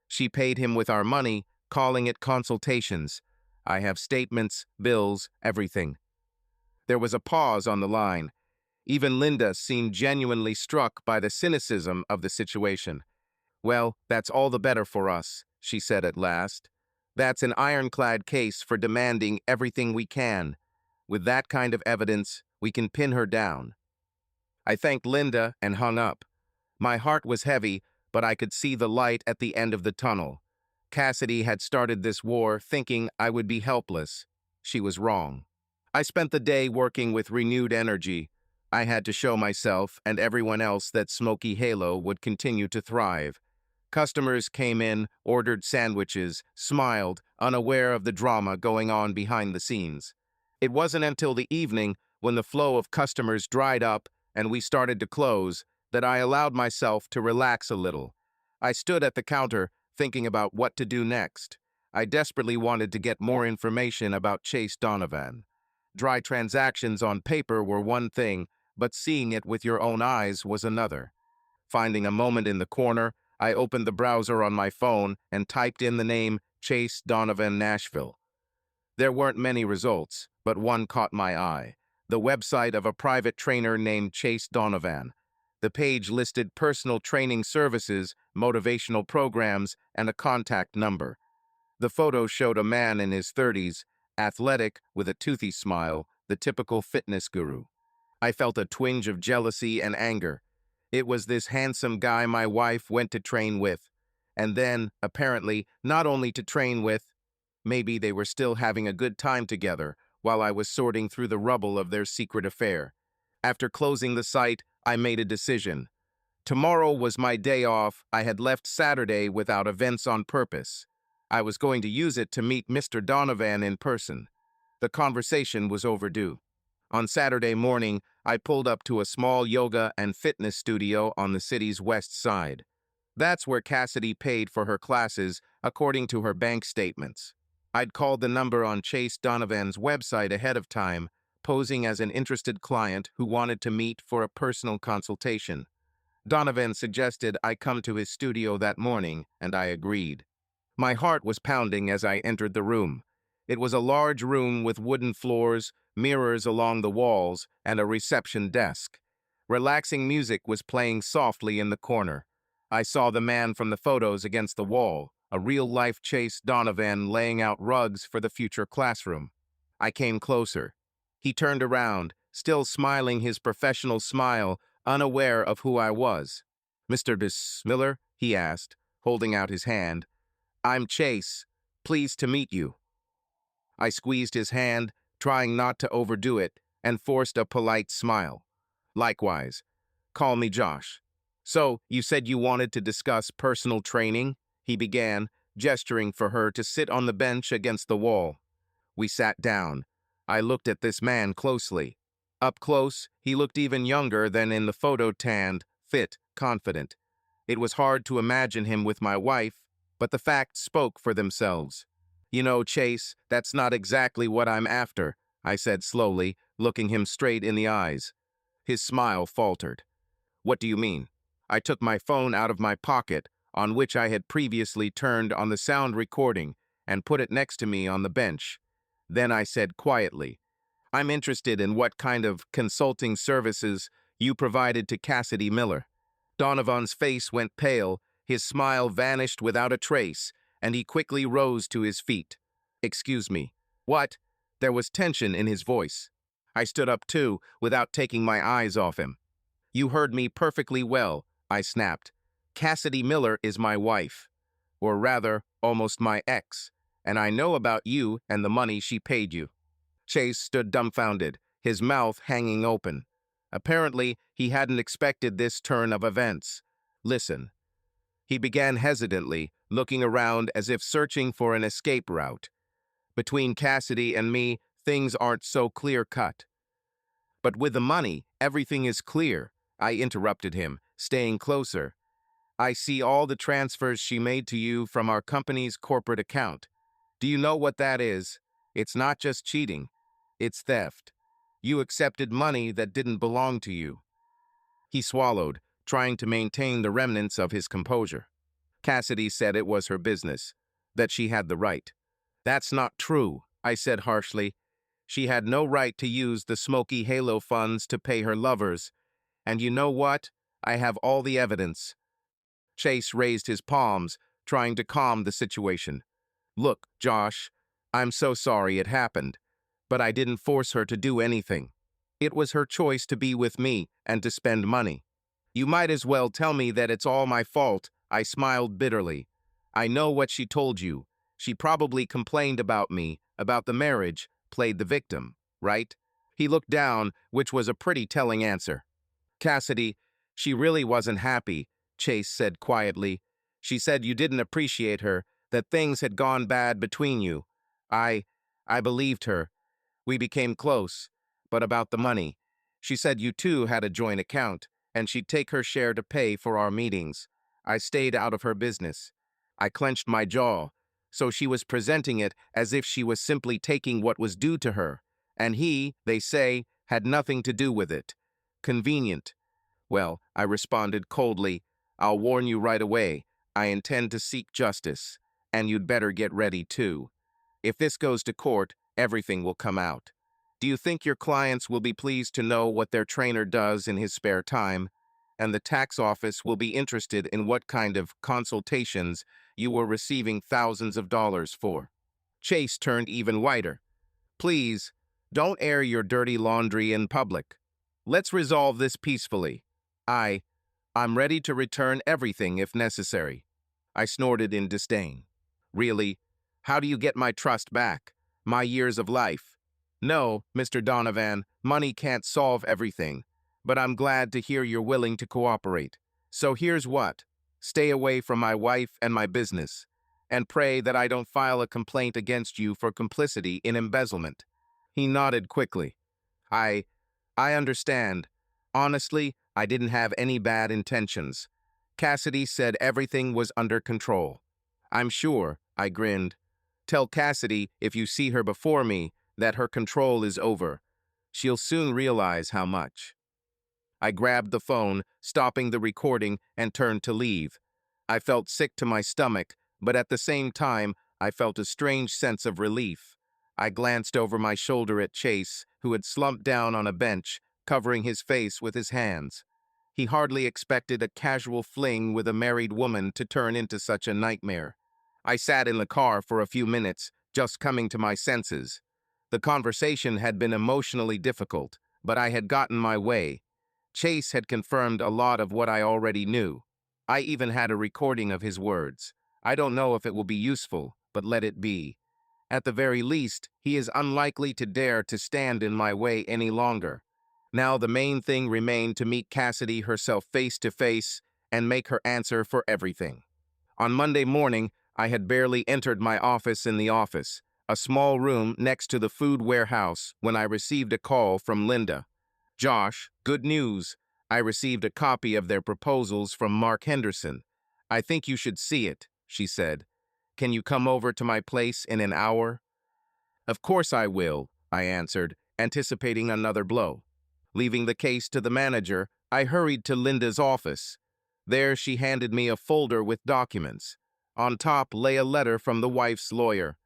"She paid him with our money, calling it consultations. I have statements, bills, everything." There was a pause on the line. Even Linda seemed genuinely struck by the cynicism of the situation. "Well, that's all the better for us," she said at last. "That's an ironclad case for demanding everything we can. With that kind of evidence, we can pin her down." I thanked Linda and hung up. My heart was heavy, but I could see the light at the end of the tunnel. Cassidy had started this war thinking I would be helpless. She was wrong. I spent the day working with renewed energy. I had to show myself and everyone else that Smoky Halo would continue to thrive. Customers came in, ordered sandwiches, smiled, unaware of the drama going on behind the scenes. It wasn't until the evening, when the flow of customers dried up and we started to close, that I allowed myself to relax a little. I stood at the counter, thinking about what to do next. I desperately wanted to get more information about Chase Donovan. Dry transactions on paper were one thing, but seeing it with your own eyes was another. Finding a moment in the corner, I opened the browser on my phone and typed in the name Chase Donovan Nashville. There weren't many results, but one caught my eye. The website of a private trainer named Chase Donovan. The page listed personal training services, motivational programs, and a contact number. The photo showed a man in his 30s, athletic, with a toothy smile, the typical fitness guru. I felt a twinge of jealousy and anger. It was this handsome guy my wife went to train with. And then, apparently, not only to train with, maybe they were still having a good time together while I was sorting through the rubble of their secret affair. After closing the site, I made a decision. Tomorrow was my day off. I had left Saturday without events on purpose. I was going to use it to meet Mr. Donovan in person. The conversation was overdue. On Saturday morning, I pulled up to a small yoga and fitness studio on the city's west side. That's where Cassidy paid for her classes, according to her bank statements. I'd called the number on Chase Donovan's website ahead of time, posing as an interested client who wanted to meet for a personal consultation. Donovan suggested I come to his studio that morning, and I agreed. My heart was pounding as I entered the room. It was a large room with wooden floors, mirrors along the walls, and a reception desk. Relaxing music was playing softly in the corner. I saw the man from the photos against the wall, a real-life Chase Donovan laying out rugs for the future classroom. I came closer. He turned around, still smiling his professional smile, unaware of who I was. "Mr. Miller?" he asked, holding out his hand. "I'm Chase. Pleased to meet you." I squeezed his hand, trying not to overdo it, and forced a polite smile. "Likewise. Call me Josh." "So, you said you wanted to discuss personal training?" he began, gesturing for her to sit on the bench against the wall. We sat down. I looked at this man closely. Up close, he looked even younger than in the photo, tanned, fit, confident. It was hard to imagine him with my wife, but the facts spoke for themselves. "You know, Chase, that's not exactly what I'm after," I said slowly, looking him straight in the eyes. His smile faltered. "What do you mean?" I took my phone out of my pocket, on which I had previously turned on the sound recording, and put it next to me on the bench. Then I said quietly, "I'm interested in what kind of consulting services you provided to Cassidy Miller." Donovan's face went pale, his smile vanished without a trace, and he quickly rose to his feet. "Excuse me." "What?" There was tension in his voice. I stood up too, without taking my eyes off him. "You heard me perfectly well," I snapped. "Cassidy Miller is my wife. Or rather, almost my ex, and I know about you and the money she paid you." Chase stood dumbfounded, his mouth hanging open. Apparently, he hadn't expected this turn of events. "Listen." He began hesitantly, looking around as if searching for an escape route. "Between Cassidy and me, things aren't so clear-cut." "But with the money, everything is clear," I interrupted him, staying closer. "I see all the transfers she made to you from our company's corporate account. Do you know what that is? It's not just cheating. It's theft. You accepted money that didn't belong to you." He swallowed, trying to maintain the remnants of his composure. "Cassidy said it was her business, that she had the right." "That's not true," I said harshly. "She had no right to use the Smoky Halo funds to pay her lovers. And you know what? I have all the evidence." Chase raised his palms, trying to calm the situation. "Look, Josh, I'm so sorry it happened, but I didn't force her to do anything. It was her choice to be with me and to spend money. You might as well tell me that it's all my fault," I smiled bitterly. I know what she told you. She probably complained about me, about the marriage, played the victim, right? He looked down, which was a pretty telling answer. Cassidy, she really wasn't happy, Chase said quietly. She said you didn't appreciate her, that things had gone bad between you. I, I believed her. We became close. But about the money, she said you two had a joint account, and she'd take her share to pay for our meetings. I stayed out of her business. I clenched my jaw. So she was presenting it as if she was simply taking what was due to her, and he, they say, had nothing to do with it. Convenient. Well, I responded coldly, I'll warn you right away. I intend to seek justice, and you'd better get ready too. If this goes to court, everything will come out. Do you think your clients will be pleased to know what their trainer does in his spare time? And the tax office will be interested in what kind of consultations you were receiving thousands of dollars for. Chase turned even whiter. Please, don't air your dirty laundry in public. Let's resolve this peacefully. I'm ready to return everything if necessary. I snorted in disdain. Really? How do you get my trust back? My years of life? No, Mr. Donovan, money can't solve everything. But I'm glad to hear you're willing to cooperate. So here's what. Stay away from my wife and my business. And pray that I don't file a complaint against you for complicity in embezzlement. He nodded quickly. I I understand. Honestly, I didn't have any bad intentions. Cassidy said everything was under control. I'm sure, I grinned. Tell Cassidy, if you see her before me, that her control is over. She'll soon realize how much. I grabbed the phone, stopping the recording, and turned to leave. I felt sick to my stomach, but at the same time, I felt a strange sense of relief. I glanced over my shoulder at Chase, who had slumped down on a bench, covering his face with his hands. He hardly expected a casual fling with a married woman to turn into such a nightmare. I sat in the car for a few minutes, just coming to my senses. The conversation had been emotionally difficult, but I had gotten my way. Chase had confirmed a lot of what I already knew. I even had a recording of his words. I don't know if it will be useful, but let it be. At the very least, he is unlikely to dare to stand in my way any longer. Now the main thing remained to meet Cassidy herself face to face and make her answer for everything. On Monday morning, I had barely entered my office in the office, a small room next to the food warehouse, when I received a call from Linda. Josh, good news. I received a copy of their proposals from Mark Henderson. I think you should see it, she said. Can you come over to my place in an hour? Of course I will, I answered, anticipating another blow. Leaving the case to the manager, I hurried to Linda's office. There she handed me a folder with documents. On top lay a letter from the wife's lawyer.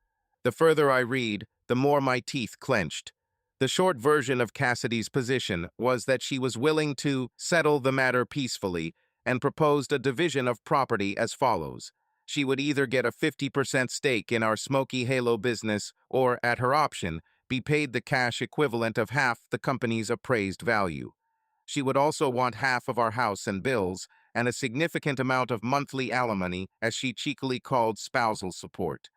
The further I read, the more my teeth clenched. The short version of Cassidy's position was that she was willing to settle the matter peacefully and proposed a division of property as follows. She would either get a 50% stake in our Smoky Halo business or, at her option, be paid the cash equivalent of half the company's appraised value. She would also want half of our house and bills and a significant amount of monthly alimony, as she cheekily called spousal support.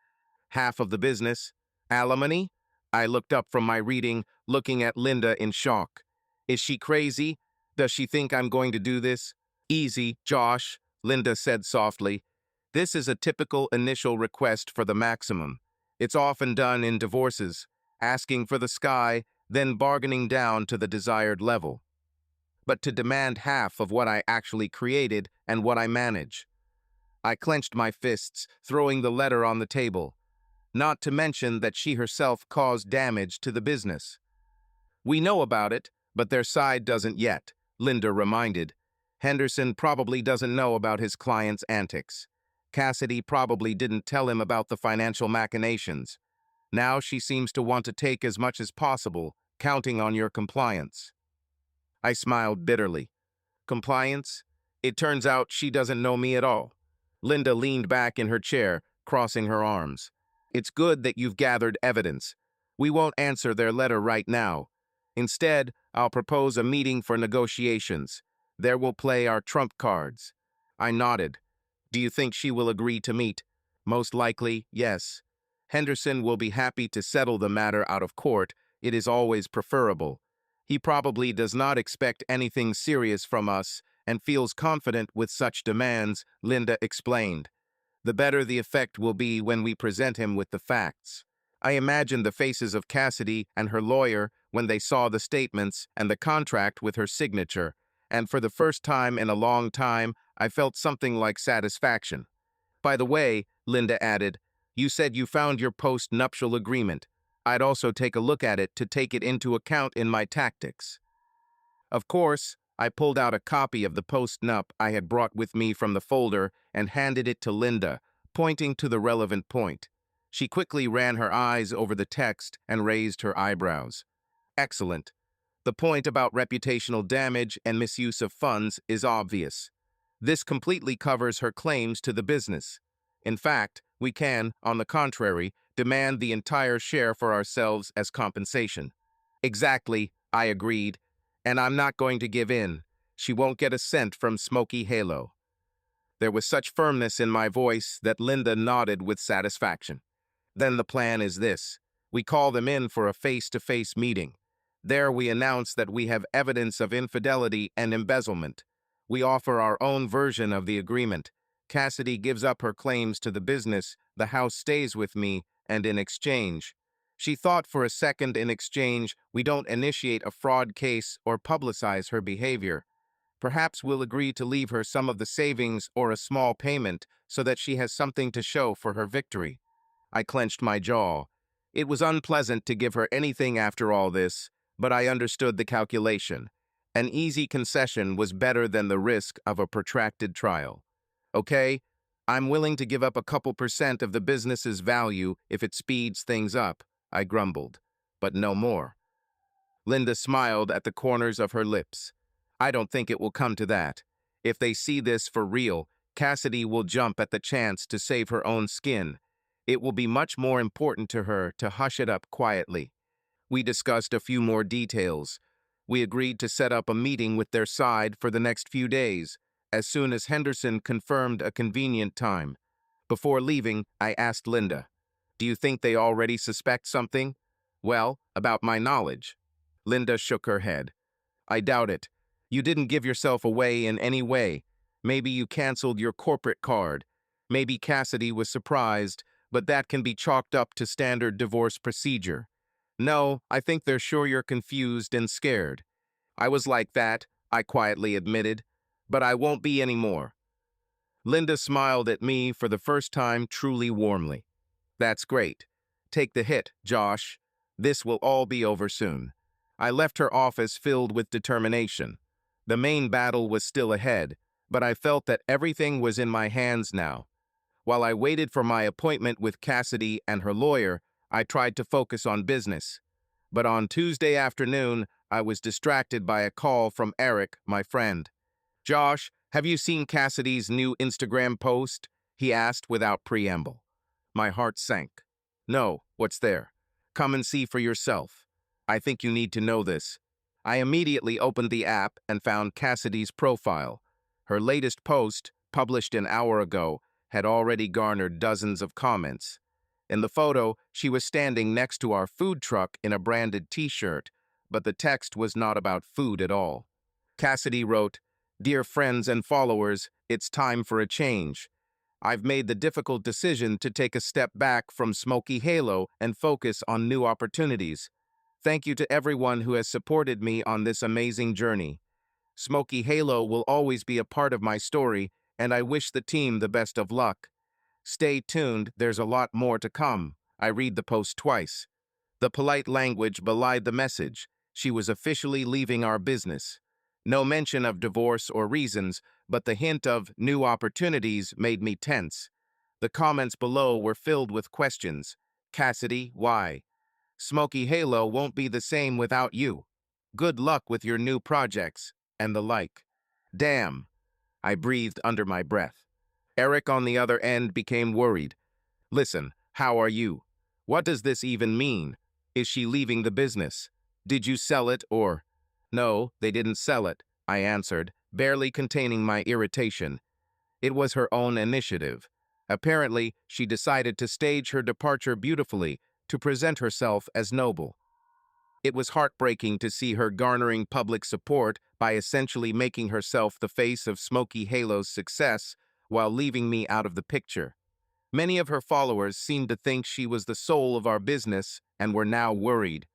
Half of the business? Alimony? I looked up from my reading, looking at Linda in shock. Is she crazy? Does she think I'm going to do this? Easy, Josh, Linda said softly. This is a typical initial request for the maximum. It's often done in divorces, asking for the sky, then bargaining down to the desired level. But to demand half of what I actually created and what I manage. I clenched my fists, throwing the letter on the table. Not to mention that she herself caused damage to the business. We know about it, but their side doesn't yet, Linda reminded. Henderson probably doesn't know about his client's antics. Cassidy probably didn't tell him about the financial machinations. Now she seems to want to take as much as possible, counting on your compliance. I smiled bitterly. Compliance? It turns out she doesn't know me at all. Linda leaned back in her chair, crossing her arms. It's good that you've gathered evidence. We won't answer their letter right now. Instead, I'll propose a meeting for negotiations. There we'll play our trump cards. I nodded. Do you think she will agree to meet? Most likely, yes. Henderson will be happy to settle the matter out of court. It is always preferable. He probably does not expect anything serious from us and feels confident with such demands, Linda explained. The better the effect will be when we present him with the facts. I imagine the faces of Cassidy and her lawyer when they saw the statements and the contract with her signature, and for the first time in a long time, I felt something like satisfaction. By the way, Linda added, you said you found your post-nuptial agreement. I'd also take a look at it to take it into account in my tactics. Of course, I pulled out a copy of the postnup I had brought with me from the folder and handed it to Linda, pointing to the relevant point. She quickly ran her eyes over the text and raised her eyebrows. Excellent. The point about reputational damage and misuse of funds is obvious. This completely covers her claims to the business. In fact, we can, on the contrary, demand the entire share for ourselves as compensation. Exactly, I agreed. And I'm not going to give in. She won't get a cent from Smoky Halo. There was such firmness in my voice that Linda nodded with satisfaction. Then the plan is this. We call them in for a face-to-face meeting. There we announce that we have evidence of infidelity and embezzlement. We offer our own version of the agreement. Cassidy gives up her claims to the business, the house stays with me, and in exchange. She thought for a second in exchange we don't initiate a fraud case or publicize her behavior. Perhaps we'll agree to leave her some of the savings or a small payment so that she has something to show for her victory. I clenched my jaw. It was unpleasant to give her anything after all this, but I understood the calculation. An easy concession was better than the risk of a protracted trial. Okay, I'm willing to give up a couple % of the business's value if it speeds things up, I grumbled, but no more. Linda smiled at the corners of her lips. I don't think it will come to that. If they see this for real, Cassidy will jump at the chance to save her own skin. It will be much more important to her to hush it up quietly. We discussed a few more details. We agreed to set up a meeting with their side for the next few days, as soon as Henderson confirmed a convenient time. Before leaving, I asked Linda, do you think they already suspect something? Well, about my knowledge. Linda shook her head. I doubt it. You didn't give yourself away in any way. Maybe you canceled your corporate card. Maybe Cassidy was surprised, but that can be chalked up to standard divorce procedure. No, I think they're sure you're confused and scared. I was like that, I quietly admitted, but I won't be anymore. Linda smiled at me for the first time truly warmly. That's great. Take the hit, Josh. This will all be over soon. I left her office filled with determination. The main battle was still ahead, but I felt that everything was in my hands now. While I waited for my appointment with Cassidy and her lawyer, I tried to focus on business. But on Tuesday afternoon, I was distracted by a call from Eric, my friend. Josh, have you seen Cassidy's new Instagram post? He asked without preamble. My heart sank. No, what's there? Come and see for yourself. I think you need to know this. I immediately opened the app and found Cassidy's profile. Her latest post, published an hour ago, had already garnered dozens of comments. In the photo, she was standing next to our food truck in a branded t-shirt, but the text was not about food at all. Cassidy wrote, Dear friends and followers, it's time for a change. I've made the difficult decision to take a step back from Smoky Halo and focus on new opportunities. Thank you to everyone who has supported me on this amazing journey. Smoky Halo will always be a part of my story, and I wish the team the best of luck. Stay tuned, there's a lot more to come. I read the post twice. The polite language belied the message. She was officially leaving our business. No mention of divorce or reasons, but the hint of new opportunities made me tense. The comments below were filled with questions. Cassidy, why? Smoky Halo won't be the same without you. Good luck with your new projects, and the like. Damn, I breathed under my breath. Eric on the other end became worried. Listen, how are you? What does this even mean? Is she leaving the business? Did you sell it or? No, they didn't sell it, I answered, barely containing my irritation. It was her own initiative. Apparently, she decided to stage her departure beautifully, to present herself as noble. It was heartbreaking to see her garnering public support by essentially making herself the face of Smoky Halo's success while leaving me out of the picture. Many of her followers seemed to think she was the soul of our business and were now worried.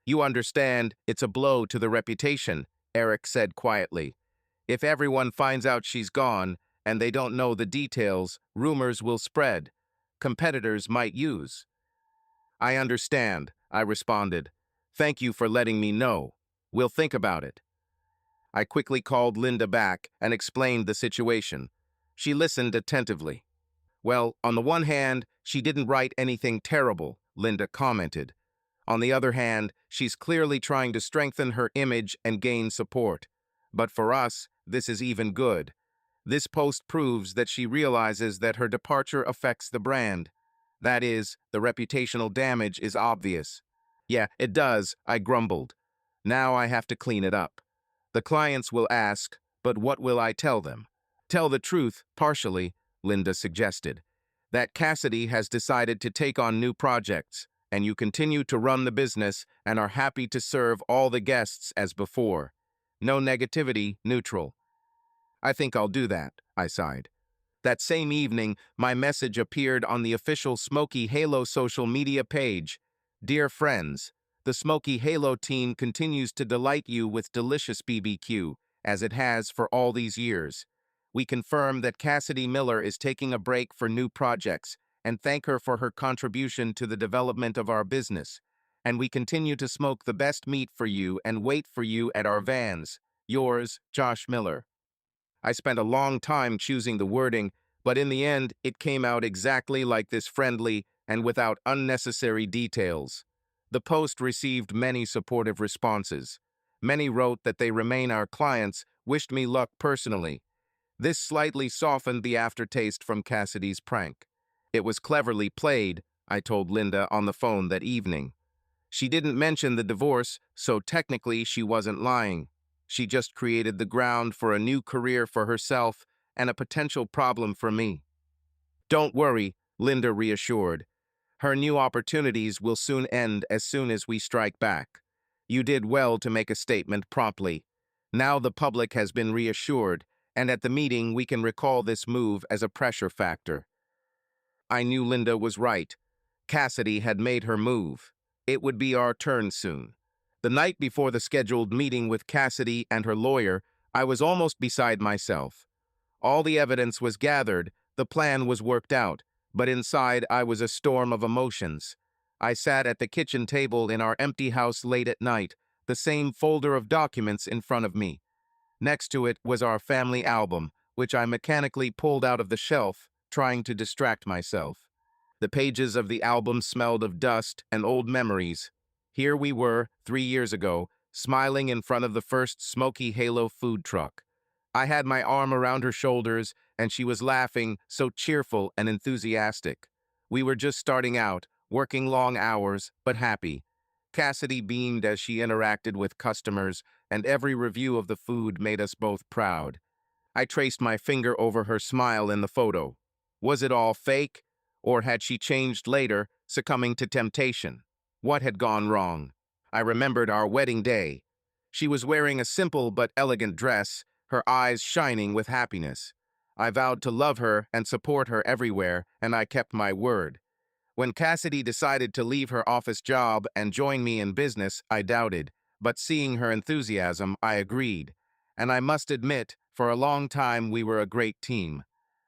"You understand, it's a blow to the reputation," Eric said quietly. "If everyone finds out she's gone and they don't know the details, rumors will spread. Competitors might use." "I understand," I responded. "Thank you for letting me know. We'll think about it." I quickly called Linda back and explained the situation. She listened attentively. "Well, on the one hand, she didn't write anything terrible," Linda commented. "On the other hand, she's clearly trying to strengthen her image and gain support. But for us, this is even good. This post proves that she realizes that her departure affects the brand. That is, the reputational damage is obvious." "Yeah, it does," I grumbled. "Now I have to clean it up." "The clients will ask, but what will I tell them?" "Tell the truth, partially," Linda suggested. "That Cassidy has decided to take on new projects, and you continue to run the business and are happy to serve all the guests as before. No negativity, neutral." "I think I'll do that," I sighed. That same evening, my message appeared on the official Smoky Halo social media page. "Dear friends, the Smoky Halo team continues to delight you with delicious BBQ, as it has for all these years. We confirm that Cassidy Miller is taking a break for new projects and thank her for her contribution to the development of our business. And we continue to smoke the best meat for you and wait for you at our vans. Yours, Josh Miller." I spent a long time choosing the wording, but in the end, it came out exactly like this, friendly and without unnecessary details. The post received many supportive responses. Many wrote that they remain our clients, wished me luck personally. This slightly softened the aftertaste from Cassidy's prank. "It was cleverly played," I told Linda on the phone that evening. "She didn't mention the divorce, so technically she wasn't lying. She just created the ground for a new career for herself and a potential problem for me." "Don't worry," Linda reassured. "Her new opportunities will soon end as soon as we strike back. You did well to make a statement promptly. Now the public has been reassured, and at the meeting we can recall this move as a pressure factor." I knew Linda was right. Cassidy had made her move. It would be our turn soon. The night before the scheduled meeting with Cassidy and her lawyer, I was almost beside myself. All the evidence was gathered, the plan was worked out, but inside I was a storm of emotions. I sat at the kitchen table in our empty house late at night, the same folder of documents in front of me. Next to it was our family album, which I mechanically pulled out of the shelf, trying to distract myself. The pages of the album smelled of dust and old memories. Here we were, 3 years ago, smiling in front of the first Smoky Halo food truck. I had my arm around her shoulders, and she was laughing, so cheerful and enthusiastic. We were just starting out, working long hours, but happy. Cassidy beamed as she interacted with customers, and every review of the food made us both proud. I traced my finger over her smile in the photo. Was it all fake? Or had she changed later, succumbing to temptation? What had gone wrong? I remembered our wedding day. She was wearing a simple but elegant dress, her eyes shining with happiness. I vowed to love her and support her everywhere, and I kept my word. When Cassidy decided to leave her office job and join me in business, I doubted, but seeing her enthusiasm, I agreed. And I must admit, for a long time we were a great team.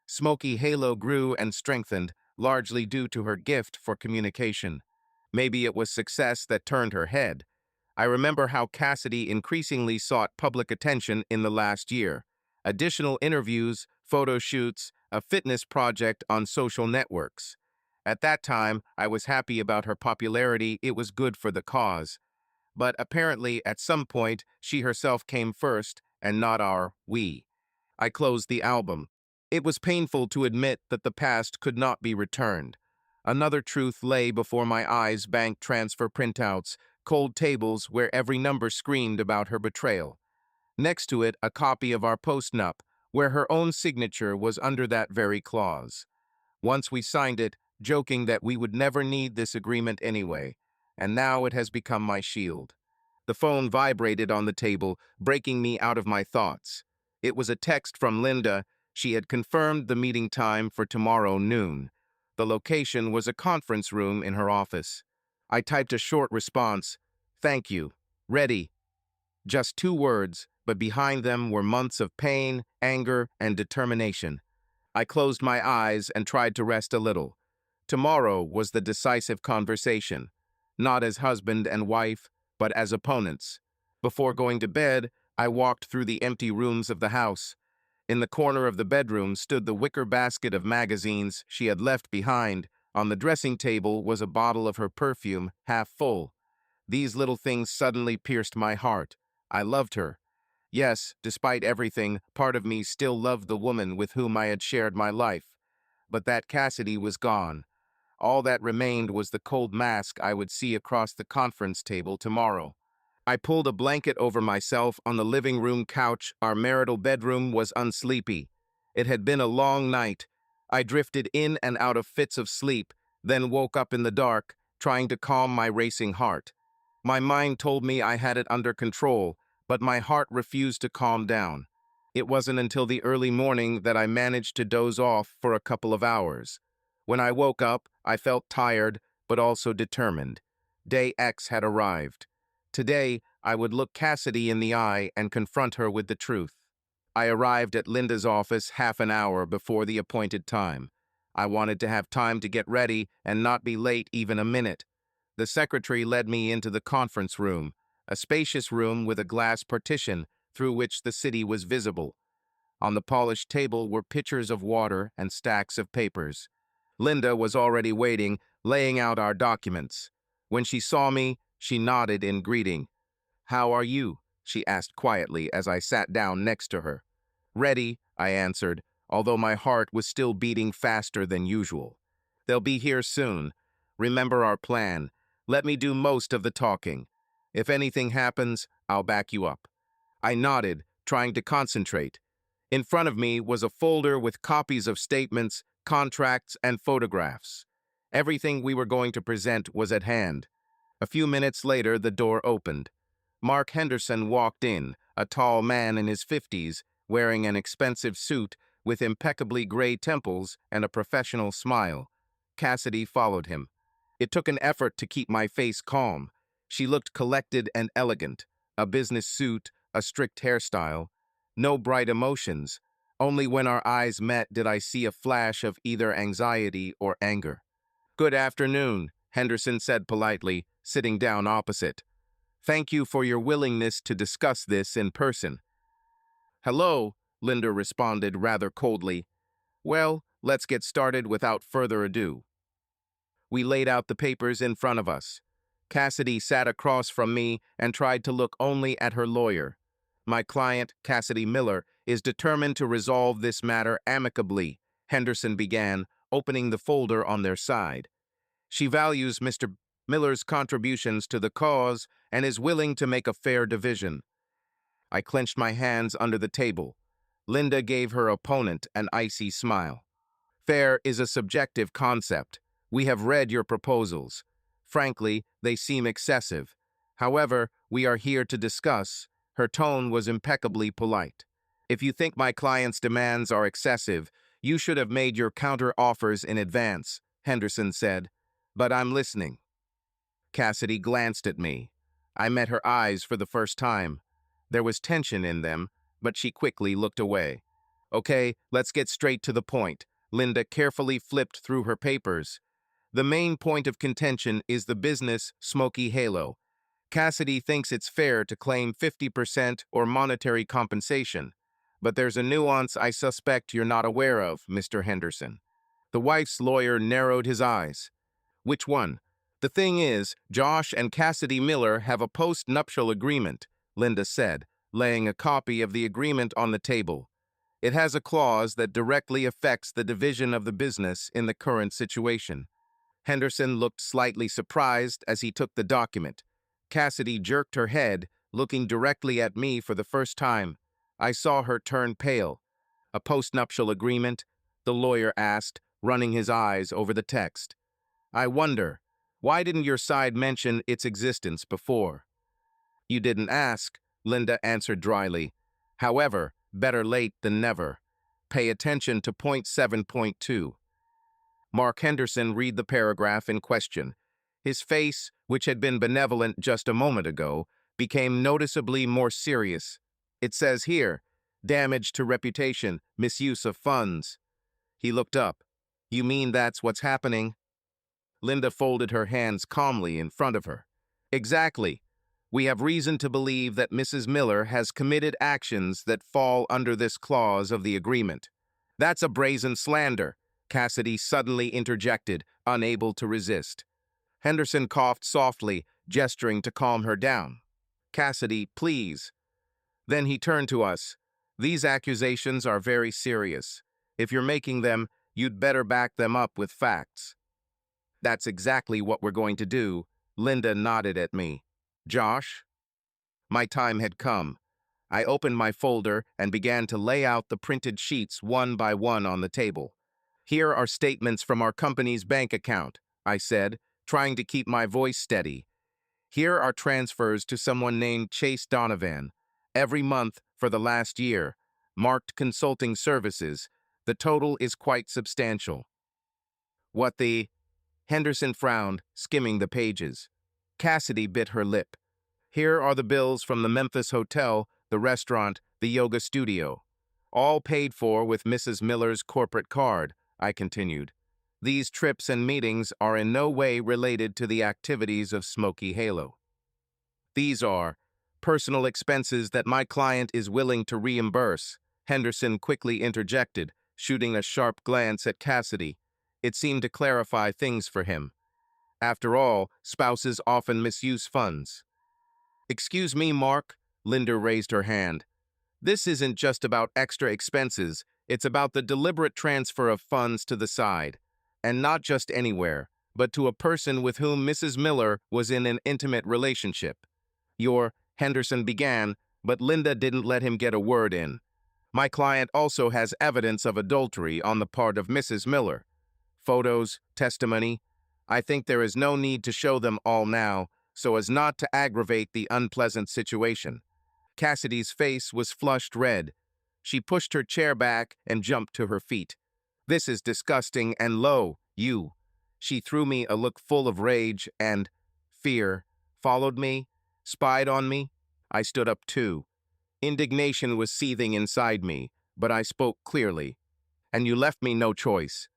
Smoky Halo grew and strengthened, largely due to her gift for communication. Maybe it was success that turned her head. I remember how Cassidy increasingly sought public attention in the last year. Additional interviews, photo shoots, a fitness project on social networks. At that time, I was happy about her popularity, it was good for the cause. But apparently, at some point, she herself came first, and not our we. I closed the album. It was painful to admit that the past could not be returned. Another truth lay before my eyes: bank transfer printouts, cold tables where every number screamed about her betrayal. Next to it, a copy of our postnup, where her own signature was under that very clause. Once we signed it, joking that we would never need this agreement anyway, and now it has become my shield. The phone vibrated on the table, breaking me out of my thoughts. It was a text from Linda. She had confirmed the meeting time for tomorrow noon. The location was a conference room in her office. I typed a short response, "Thank you. Ready." Just 2 words, but behind them were months of pain, anger, and determination. I closed my eyes and tried to rest a little. Tomorrow was the decisive conversation, not as husband and wife, but as opponents. Before going to bed, I walked through the empty rooms of the house. In the corner of the bedroom stood the wicker basket of magazines she had left behind. On the dressing table was a bottle of her perfume, half full. These little things suddenly pierced my heart. I loved her. Yes, despite everything, part of me still loved the woman with whom I had shared my life. But that Cassidy was gone. All that remained was the cold mask I would see across the conference table tomorrow. I pulled a blanket over myself on the living room couch. Our marital bedroom was unsleepy. It had been a long night. I drifted in and out of fits of sleep, then woke up in the dark, trying to calm my racing heart. My mind told me I had it under control, but my heart refused to calm down. It wasn't until the early morning that I managed to doze off for a couple of hours. When I woke up, I felt tired, but also determined. Day X had arrived. Today, I would look Cassidy in the eye and confront her with the truth. I arrived at Linda's office half an hour before the appointed time. I wanted to have time to get ready and not be late even a minute. The secretary led me into the conference room, a spacious room with a glass partition through which the city was visible. On the polished table were pitchers of water and stacks of papers. Linda was already waiting, laying out our documents. When she saw me, she nodded in greeting. "How are you?" she asked quietly as I sat down next to her. "Ready," I answered, although my heart was still beating faster than usual. "They'll be here soon. Remember our plan. Let me do most of the talking. If anything happens, I'll back you up." I nodded, trying to concentrate. In front of me was a folder with copies of statements, contracts, and photographs. Everything we were going to present was at hand. A few minutes later, the door opened. Mark Henderson walked in, a tall man in his 50s, wearing an expensive suit with impeccably gray temples and a professional smile. Cassidy followed him. It took an effort to keep my face calm. She looked collected and elegant, a business suit, a strict hairstyle. No bright emotions. Only when our eyes met did I see a flash of either anxiety or anger. "Good afternoon," Henderson said politely, sitting down opposite. "Thank you for your willingness to discuss this in person." "Hello," Linda responded rather coldly. "Well, let's get started without further ado." We laid out the papers in front of us. Cassidy sat across from me and tried to look only at her lawyer. "My client, Cassidy Miller, is determined to resolve this matter amicably," Henderson began, opening the folder on their side. "She values Mr. Miller's contributions to the cause and is willing to make a fair division." I clenched my hands under the table. Linda gave her opponent an icy smile. "Fair is a subjective concept. We have read your proposals. Frankly, they seem excessive. However, we are here to discuss." Her tone was impeccably polite. "If you think my client's demands are excessive, you should have made your counter-offers in advance," Henderson said. "But I'm listening." Cassidy glanced at me. I met her eyes for the first time. There was tension in them, but she quickly looked away. "Okay, let's get straight to the point." Linda carefully flipped through her papers. "The main point of contention is the business smoky halo. Cassidy thinks it's fair to claim 50% or monetary compensation. But there's a nuance I suspect you're not aware of, Mr. Henderson." The wife's lawyer narrowed his eyes. "Which one?" "The thing is, Josh and Cassidy Miller have a post-nuptial agreement," Linda said, laying a copy of the agreement on the table. "It has a clause that directly affects the division of the business in the current situation." Henderson looked slightly surprised as he took the document. Cassidy jerked her head, looking directly at me for the first time. I saw her turn pale. A postnuptial agreement? The lawyer asked, running his eyes over the text. I wonder, why didn't your side mention its existence before? You didn't ask, Linda answered dryly. However, better late than never. Pay attention to point 7.2. Mark Henderson read the paragraph in question. His face, which had been benevolent just a moment ago, became noticeably more serious. It says here, damage to reputation, misuse of funds. He looked up. You mean that's what's happening? Linda folded her hands calmly in front of her. Exactly. We have reason to believe that Mrs. Miller has committed actions that fall under this clause of the agreement. That's a brazen slander, Cassidy suddenly interjected, unable to resist. Henderson coughed softly, gesturing to calm her down. Cassidy, please. Then he turned to us. These accusations are very serious. If you're making them, you'd better back them up with facts. That's exactly what we're going to do, Linda nodded at me. Josh? My time had come. I opened my folder and began to lay out the printed sheets one by one on the table. Here are statements from our company's bank account, I said, trying to keep my voice steady. Here are transfers to someone named Chase Donovan, every month for the last year, marked consulting services. The total is quite substantial. What the... Henderson frowned, skimming the pages. Cassidy bit her lip. Here are the bills from the Memphis hotel, the restaurant, the yoga studio. All paid for with Mrs. Miller's corporate card, I continued. These trips and meetings are in no way related to the activities of Smoky Halo. These are personal expenses that my client is willing to reimburse, Henderson quickly interjected, shooting a sharp glance at Cassidy. It seemed to clarify things for him. After all, spouses often misuse funds. Excuse me, Mark, Linda raised her hand. This isn't just about extra expenses, it's about the deliberate transfer of funds to the side. And not just anywhere, but to a person with whom Mrs. Miller was in an intimate relationship. Henderson began, but Linda didn't let him get a word in. My client also has evidence of adultery on the part of Mrs. Miller. Photos, testimony. I think there is no need to show them all now, so as not to aggravate the unpleasant situation. Cassidy's face was flushed red. She pushed her chair back and jumped to her feet. This is disgusting and low, you. She threw me a look full of rage and fear, followed me, spied on me. I stood up too. Indignation was seething inside me, but I spoke clearly. And you left me no choice.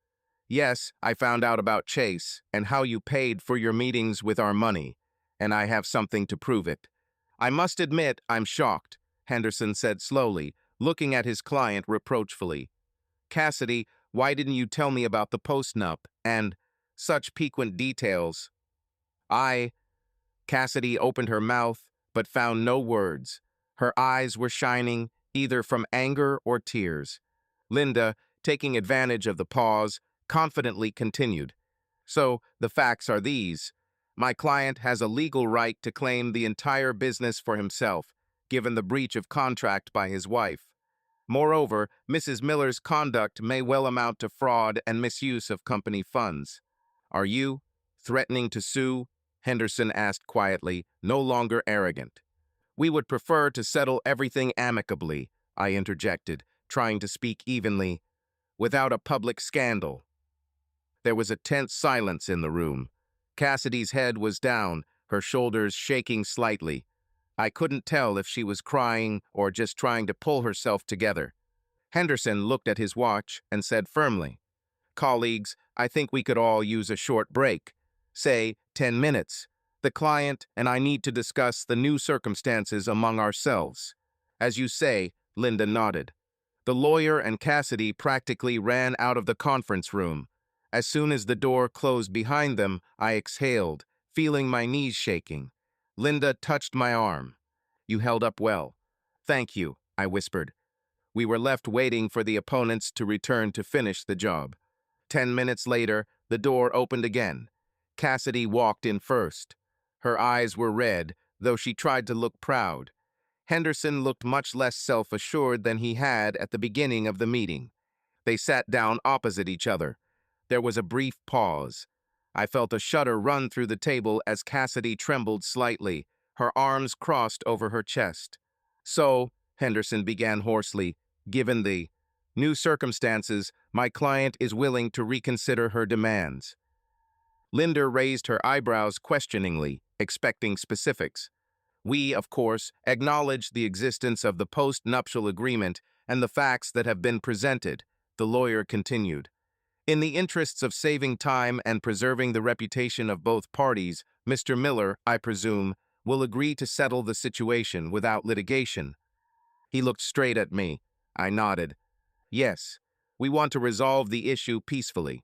Yes, I found out about Chase and how you paid for your meetings with our money, and I have something to prove it. I must admit I'm shocked, Henderson said slowly, looking at his client reproachfully. Cassidy, why didn't you tell me about the postnup and such piquant details? Cassidy opened her mouth, but found no words. Her eyes were shining, either from anger or tears. Linda, taking advantage of the pause, confidently continued. So, the facts are these. My client has a legal right to claim the entire business for himself, given the breach of contract by his wife. Moreover, Mrs. Miller's conduct may well amount to fraud and misuse of company funds. Are you threatening to sue? Henderson asked quietly, no longer arrogant. We would prefer to settle everything amicably, I interjected, trying to speak evenly, without a public scandal. There was a tense silence in the room. Cassidy's head was down, her shoulders shaking slightly. I couldn't tell if she was crying or just trying to pull herself together. Henderson looked at his watch and said firmly, Colleagues, I think we could all use a short break. Say, 10 minutes. The client and I need to discuss the new circumstances among ourselves. As you say, Linda nodded. The lawyer and Cassidy practically ran out of the conference room. As soon as the door closed behind them, I exhaled, feeling my knees shaking. Linda touched my arm. You held up well. Thank you, I whispered. We were left waiting for the opponents to return to finish the job. 10 minutes later, the door opened again. Cassidy walked in first. Her eyes were red, though she tried to look proud. Henderson looked much less self-assured than he had at the beginning of the meeting. They sat down opposite each other. There was a brief pause. I felt a shudder run through the table as Cassidy trembled slightly, her arms crossed over her chest. "So," Henderson began hoarsely, "given the new circumstances, my client is willing to reconsider her demands." Linda raised her eyebrows questioningly, expecting specifics. We, of course, acknowledge the existence of the post-nuptial agreement and the facts that have been presented, the lawyer continued. In the interests of saving time and preserving the reputation of both parties, Mr. Miller, I presume, will agree to settle the situation without litigation. He looked straight at me. I nodded. Yes, we want to resolve the issue peacefully.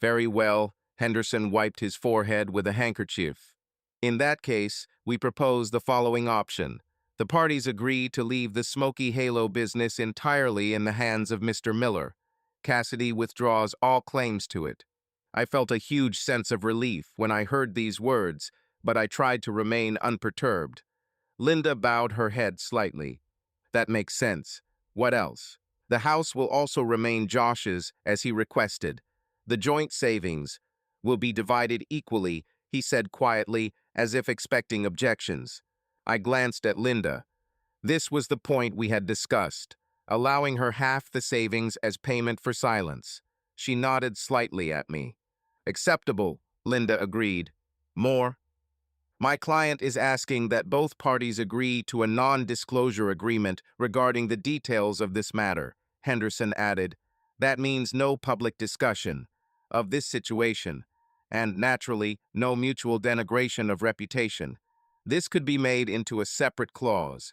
Very well, Henderson wiped his forehead with a handkerchief. In that case, we propose the following option. The parties agree to leave the Smoky Halo business entirely in the hands of Mr. Miller. Cassidy withdraws all claims to it. I felt a huge sense of relief when I heard these words, but I tried to remain unperturbed. Linda bowed her head slightly. That makes sense. What else? The house will also remain Josh's, as he requested. The joint savings will be divided equally, he said quietly, as if expecting objections. I glanced at Linda. This was the point we had discussed, allowing her half the savings as payment for silence. She nodded slightly at me. Acceptable, Linda agreed. More? My client is asking that both parties agree to a non-disclosure agreement regarding the details of this matter, Henderson added. That means no public discussion of this situation, and naturally, no mutual denigration of reputation. This could be made into a separate clause.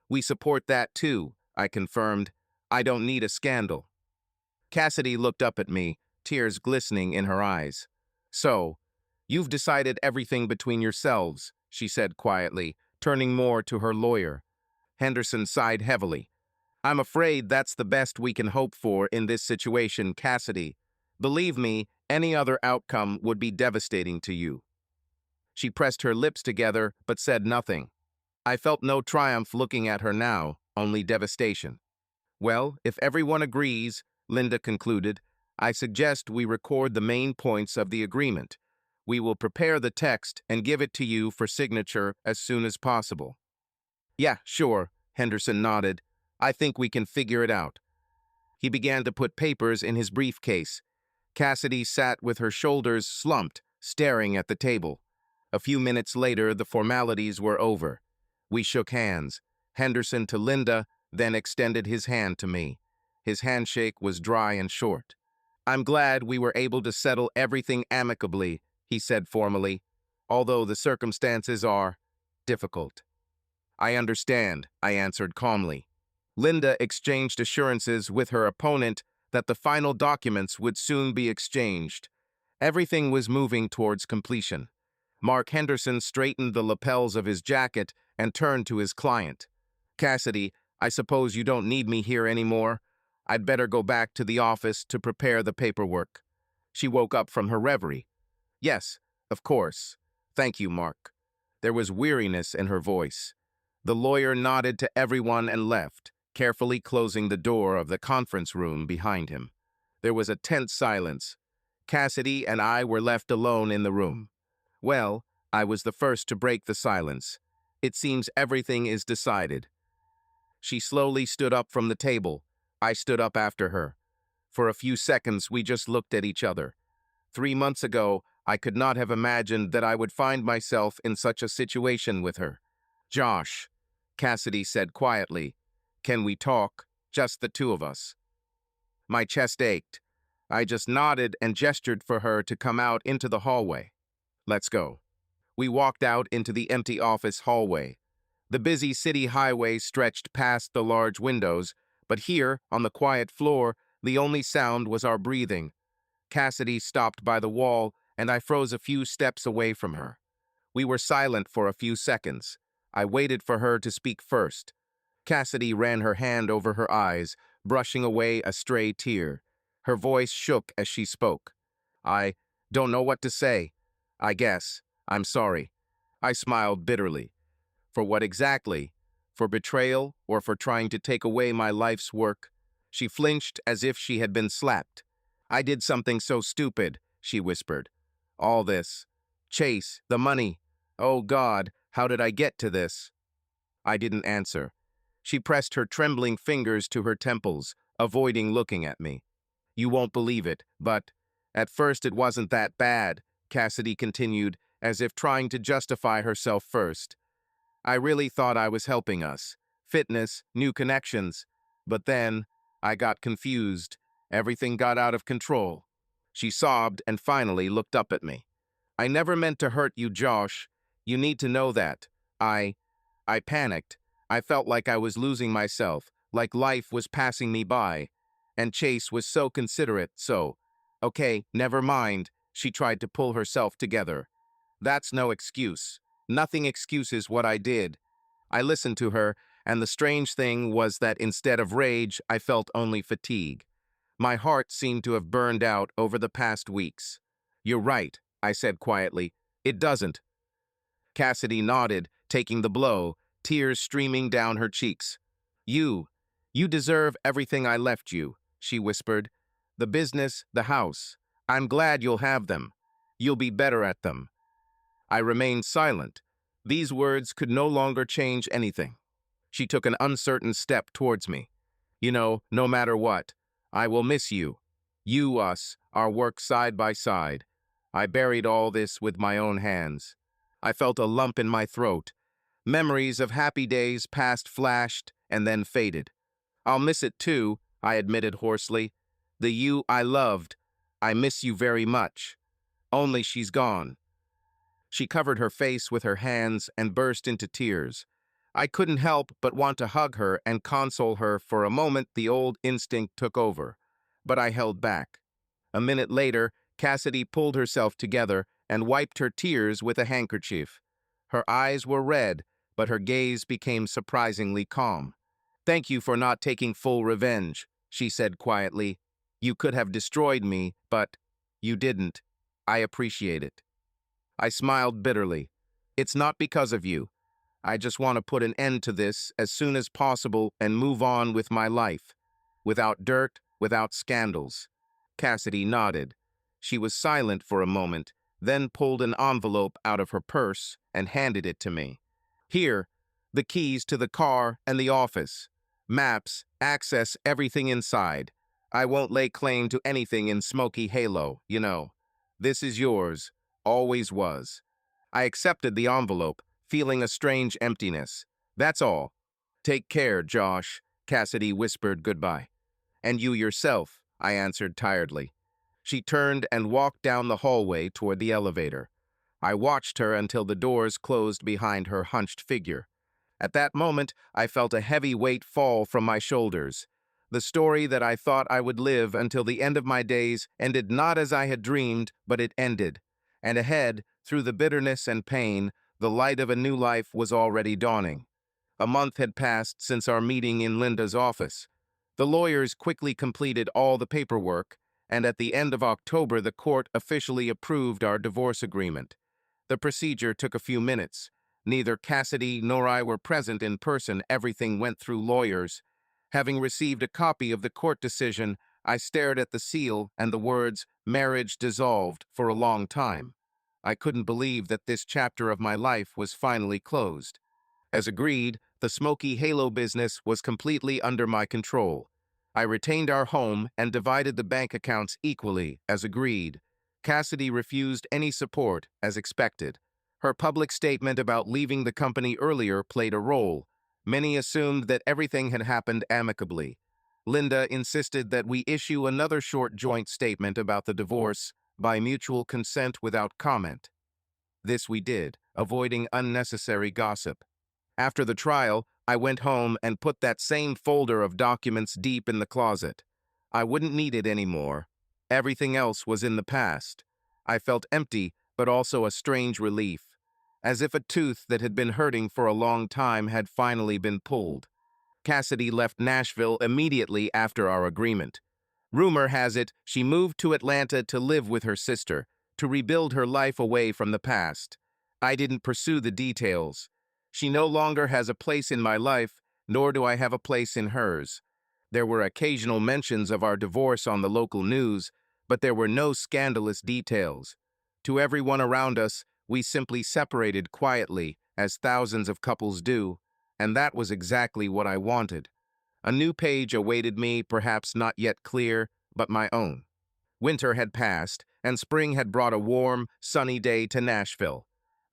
We support that too, I confirmed. I don't need a scandal. Cassidy looked up at me, tears glistening in her eyes. So, you've decided everything between yourselves, she said quietly, turning more to her lawyer. Henderson sighed heavily. I'm afraid that's the best we can hope for in this situation, Cassidy. Believe me, any other outcome would be devastating to you. She pressed her lips together, but said nothing. I felt no triumph looking at her now, only devastation. Well, if everyone agrees, Linda concluded, I suggest we record the main points of the agreement. We will prepare the text and give it to you for signature as soon as possible. Yeah, sure, Henderson nodded. I think we can figure it out. He began to put papers in his briefcase. Cassidy sat with her shoulders slumped, staring at the table. A few minutes later, the formalities were over. We shook hands, Henderson to Linda, then extended his hand to me. His handshake was dry and short. I'm glad we were able to settle everything amicably, he said formally, although the circumstances are difficult. I understand, I answered calmly. Linda exchanged assurances with her opponent that the final documents would soon be exchanged. Everything was moving towards completion. Mark Henderson straightened the lapels of his jacket and turned to his client. Cassidy, I suppose you don't need me here anymore. I'd better go back to the office to prepare the paperwork. She woke up from her reverie. Yes, of course. Thank you, Mark. There was weariness in her voice. The lawyer nodded to everyone and left, carefully closing the door of the conference room behind him. There was a tense silence. Cassidy and I were left alone in the room. Well, I was the first to break the silence. It seems everything is decided. She slowly stood up from the table. I stood up after her. For a few seconds, we just looked at each other. 3 months ago, I could not have imagined that I would find myself in such a situation with her. Josh, Cassidy said quietly, can we talk, just the two of us? My chest ached. I just nodded and gestured for her to come out into the hallway. Let's go. We walked out into the empty office hallway. The busy city highway stretched past the large windows, but here, on the quiet floor, the only sound was our breathing. Cassidy stopped by the wall, and I froze a few steps away from her. We were silent for a few seconds. I waited for her to speak first. Cassidy ran her hand over her eyes, brushing away a stray tear. Her voice shook as she spoke. I don't know what to say. I guess. I'm sorry. I smiled bitterly. For what exactly? For betrayal or for trying to take away my life's work? She flinched as if she had been slapped. I did something so stupid, she whispered. All this. Chase, the money. Oh God, how did I get to this? I didn't answer. She pressed her trembling fingers to her temples, avoiding looking at me. You won't believe it, but at first it wasn't that bad, Cassidy continued, as if trying to justify herself first. I really thought I was helping us. Fitness, new connections. But then, I got confused. Everything got out of control. She sobbed and finally looked up at me. I never meant to hurt you, Josh. You need to know that. I panicked. I felt like I was losing myself, like life was passing me by. And Chase was so considerate, so. Okay, never mind. She tried to pull herself together. That's no excuse. Nothing excuses what I did. I listened to her, and the strange thing was that instead of rage, I felt only fatigue. My heart seemed to have burned out over the past weeks. You're right, I said quietly. It doesn't. Cassidy nodded, taking the blow, tears streaming down her cheeks. You deserve everything I left you, she whispered. The business, the house. I'm glad you'll have them. You'll be better at them. I remained silent. These words could no longer change anything. She took an uncertain step towards me. You know, no matter what, I will miss you. You, us, our work side by side. I buried all this with my own hands. I felt a lump in my throat. Memories of happy days past flashed and then faded. I'll miss it too, I admitted hoarsely. The you I loved. I miss you very much. Only she's gone. She covered her face with her hands and burst into tears. I couldn't help but want to hug her and console her. For a moment, the old instinct took over, but I held back. A minute later, Cassidy pulled herself together and wiped her tears with a handkerchief. Her eyes were red, but her gaze became surprisingly calm. Thank you for not taking full revenge, she said quietly. You could have destroyed me, but you didn't. I appreciate it. I smiled bitterly. It's not because of you. I just want to put an end to this as soon as possible and move on with my life. Without dirt, without scandals. Cassidy nodded. She was silent for a moment, then pulled an envelope out of her purse and handed it to me. Here, the keys to the car and the office. Maps, access everything inside. I won't lay claim to anything in Smoky Halo, you know. This is yours. Always was. I accepted the envelope, feeling a strange emptiness. That's all. Take care, Josh, Cassidy whispered goodbye. And you yourself, I answered tiredly. She turned and walked down the hallway toward the elevator. I watched her until the doors closed behind her hunched figure. At that moment, I felt a heavy weight fall from my shoulders. The story that I thought I would live until the end of my days ended not as I had dreamed, but it ended. And ahead, through the bitterness and pain, the light of a new life was already dawning. A month had passed since our meeting in Linda's office. The lawyers quickly completed all the paperwork, and at the end of October the court officially approved our divorce agreement. The procedure took a few minutes. Neither Cassidy nor I were present in person. Everything went through lawyers. Having received a copy of the court decision, I stared at the seal and the words, "Marriage dissolved," for a long time. I couldn't believe that this chapter of my life was finally closed. As agreed, the Smoky Halo business was completely under my control. I retained our home and divided the bank accounts equally, as agreed. Cassidy refused any support, as expected. Her public statement about leaving the company earlier played a role. Many assumed that everything had happened amicably. Linda insisted that we issue another short joint statement about the divorce by mutual consent without comment. This we did, avoiding unnecessary gossip. After the trial, I went home and put that same folder of documents deep in the closet. I wouldn't need it anymore. Everything else was in the past. I felt empty, but also a strange relief, as if a tooth that had been hurting for a long time had finally been pulled. Cassidy left Nashville immediately after our agreement. Rumor has it she moved to Atlanta to live with her sister, to rebuild her life away from the past. I didn't pursue the details. She no longer has a place in my life, nor do I have a place in hers. There were occasional mentions of our divorce on the local news, but there were no scandalous details. To everyone around us, we simply separated quietly, as thousands of couples do, and that was exactly what I wanted. A new page awaited me, perhaps not yet clear, but my own. Winter had passed, and spring had brought a warm, sunny day to Nashville.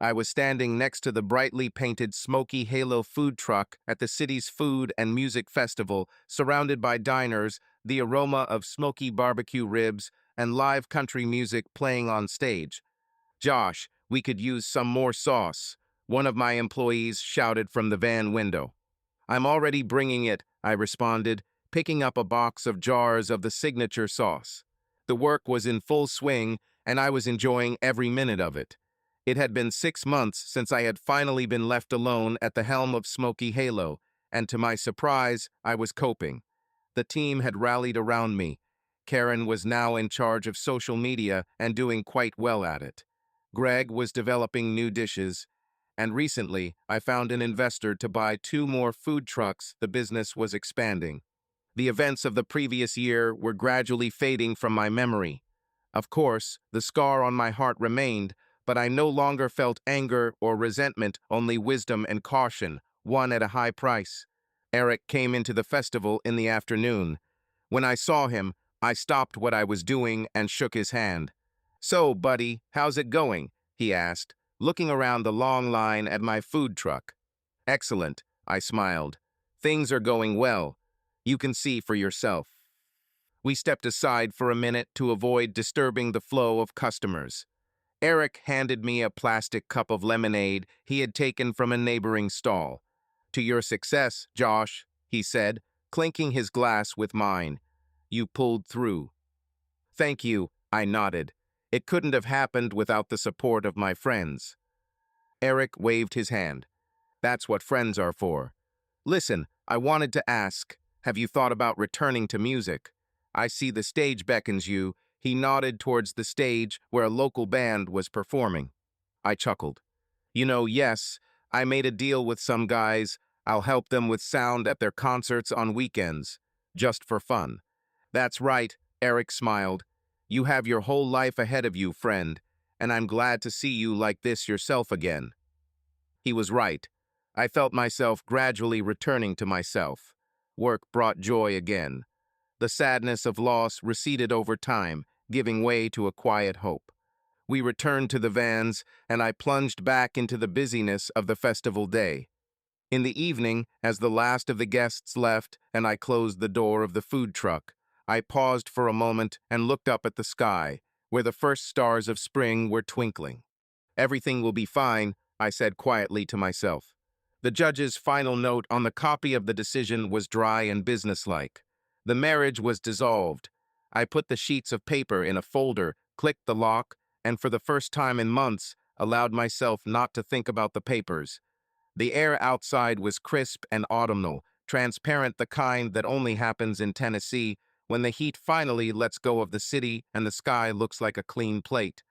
I was standing next to the brightly painted Smoky Halo food truck at the city's food and music festival, surrounded by diners, the aroma of smoky barbecue ribs, and live country music playing on stage. "Josh, we could use some more sauce," one of my employees shouted from the van window. "I'm already bringing it," I responded, picking up a box of jars of the signature sauce. The work was in full swing, and I was enjoying every minute of it. It had been 6 months since I had finally been left alone at the helm of Smoky Halo, and to my surprise, I was coping. The team had rallied around me. Karen was now in charge of social media and doing quite well at it. Greg was developing new dishes, and recently I found an investor to buy 2 more food trucks. The business was expanding. The events of the previous year were gradually fading from my memory. Of course, the scar on my heart remained, but I no longer felt anger or resentment, only wisdom and caution, won at a high price. Eric came into the festival in the afternoon. When I saw him, I stopped what I was doing and shook his hand. "So, buddy, how's it going?" he asked, looking around the long line at my food truck. "Excellent," I smiled. "Things are going well. You can see for yourself." We stepped aside for a minute to avoid disturbing the flow of customers. Eric handed me a plastic cup of lemonade he had taken from a neighboring stall. "To your success, Josh," he said, clinking his glass with mine. "You pulled through." "Thank you," I nodded. "It couldn't have happened without the support of my friends." Eric waved his hand. "That's what friends are for. Listen, I wanted to ask, have you thought about returning to music? I see the stage beckons you." He nodded towards the stage where a local band was performing. I chuckled. Yes, I made a deal with some guys. I'll help them with sound at their concerts on weekends, just for fun." "That's right," Eric smiled. "You have your whole life ahead of you, friend, and I'm glad to see you like this yourself again." He was right. I felt myself gradually returning to myself. Work brought joy again. The sadness of loss receded over time, giving way to a quiet hope. We returned to the vans, and I plunged back into the busyness of the festival day. In the evening, as the last of the guests left and I closed the door of the food truck, I paused for a moment and looked up at the sky, where the first stars of spring were twinkling. "Everything will be fine," I said quietly to myself. The judge's final note on the copy of the decision was dry and businesslike. The marriage was dissolved. I put the sheets of paper in a folder, clicked the lock, and for the first time in months, allowed myself not to think about the papers. The air outside was crisp and autumnal, transparent, the kind that only happens in Tennessee when the heat finally lets go of the city and the sky looks like a clean plate.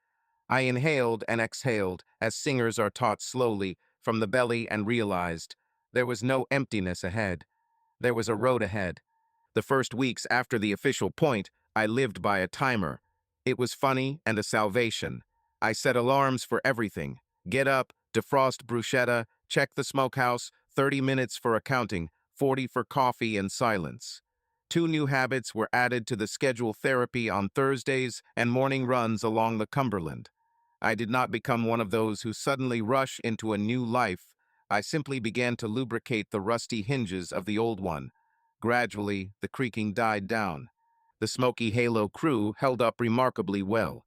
I inhaled and exhaled, as singers are taught, slowly, from the belly, and realized there was no emptiness ahead. There was a road ahead. The first weeks after the official point, I lived by a timer. It was funny and a salvation. I set alarms for everything. Get up, defrost bruschetta, check the smokehouse, 30 minutes for accounting, 40 for coffee and silence. 2 new habits were added to the schedule: therapy on Thursdays and morning runs along the Cumberland. I did not become one of those who suddenly rush into a new life. I simply began to lubricate the rusty hinges of the old one. Gradually, the creaking died down. The Smoky Halo crew held up remarkably well.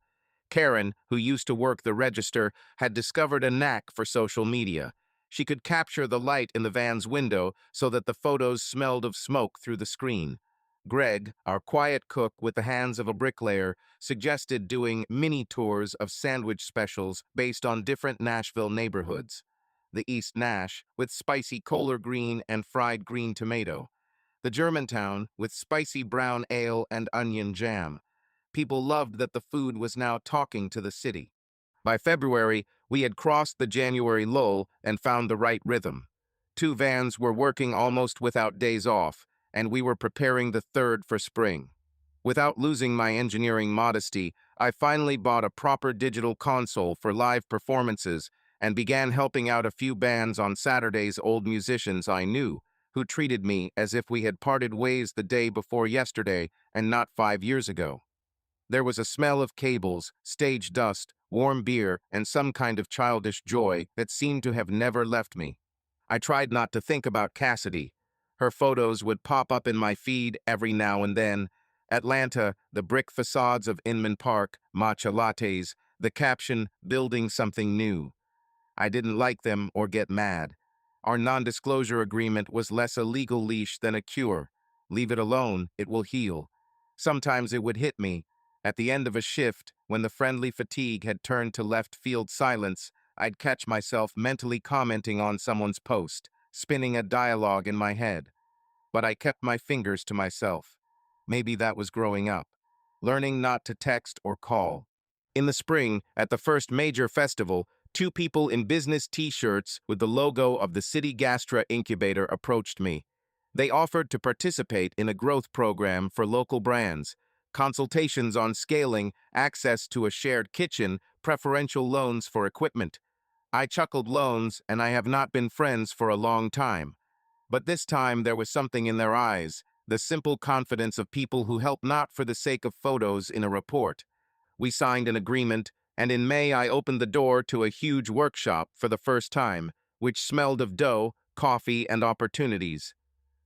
Karen, who used to work the register, had discovered a knack for social media. She could capture the light in the van's window so that the photos smelled of smoke through the screen. Greg, our quiet cook with the hands of a bricklayer, suggested doing mini tours of sandwich specials based on different Nashville neighborhoods. The East Nash, with spicy collard green and fried green tomato. The Germantown, with spicy brown ale and onion jam. People loved that the food was now talking to the city. By February, We had crossed the January lull and found the right rhythm. Two vans were working almost without days off, and we were preparing the third for spring. Without losing my engineering modesty, I finally bought a proper digital console for live performances and began helping out a few bands on Saturdays. Old musicians I knew, who treated me as if we had parted ways the day before yesterday and not 5 years ago. There was a smell of cables, stage dust, warm beer, and some kind of childish joy that seemed to have never left me. I tried not to think about Cassidy. Her photos would pop up in my feed every now and then. Atlanta, the brick facades of Inman Park, matcha lattes, the caption, building something new. I didn't like them or get mad. Our non-disclosure agreement was less a legal leash than a cure. Leave it alone, it will heal. Sometimes it would hit me. At the end of a shift, when the friendly fatigue had turned to left field silence, I'd catch myself mentally commenting on someone's post, spinning a dialogue in my head. But I kept my fingers to myself. Maybe that was growing up, learning not to text or call. In the spring, at the first major festival, two people in business t-shirts with the logo of the City Gastra Incubator approached me. They offered to participate in a growth program for local brands, consultations on scaling, access to a shared kitchen, preferential loans for equipment. I chuckled. Loans, and I have not been friends for a long time. But this time there was something in their eyes, the simple confidence of people who help not for the sake of photos in a report. We signed an agreement, and in May I opened the door to a huge workshop for the first time, which smelled of dough, coffee, and opportunities.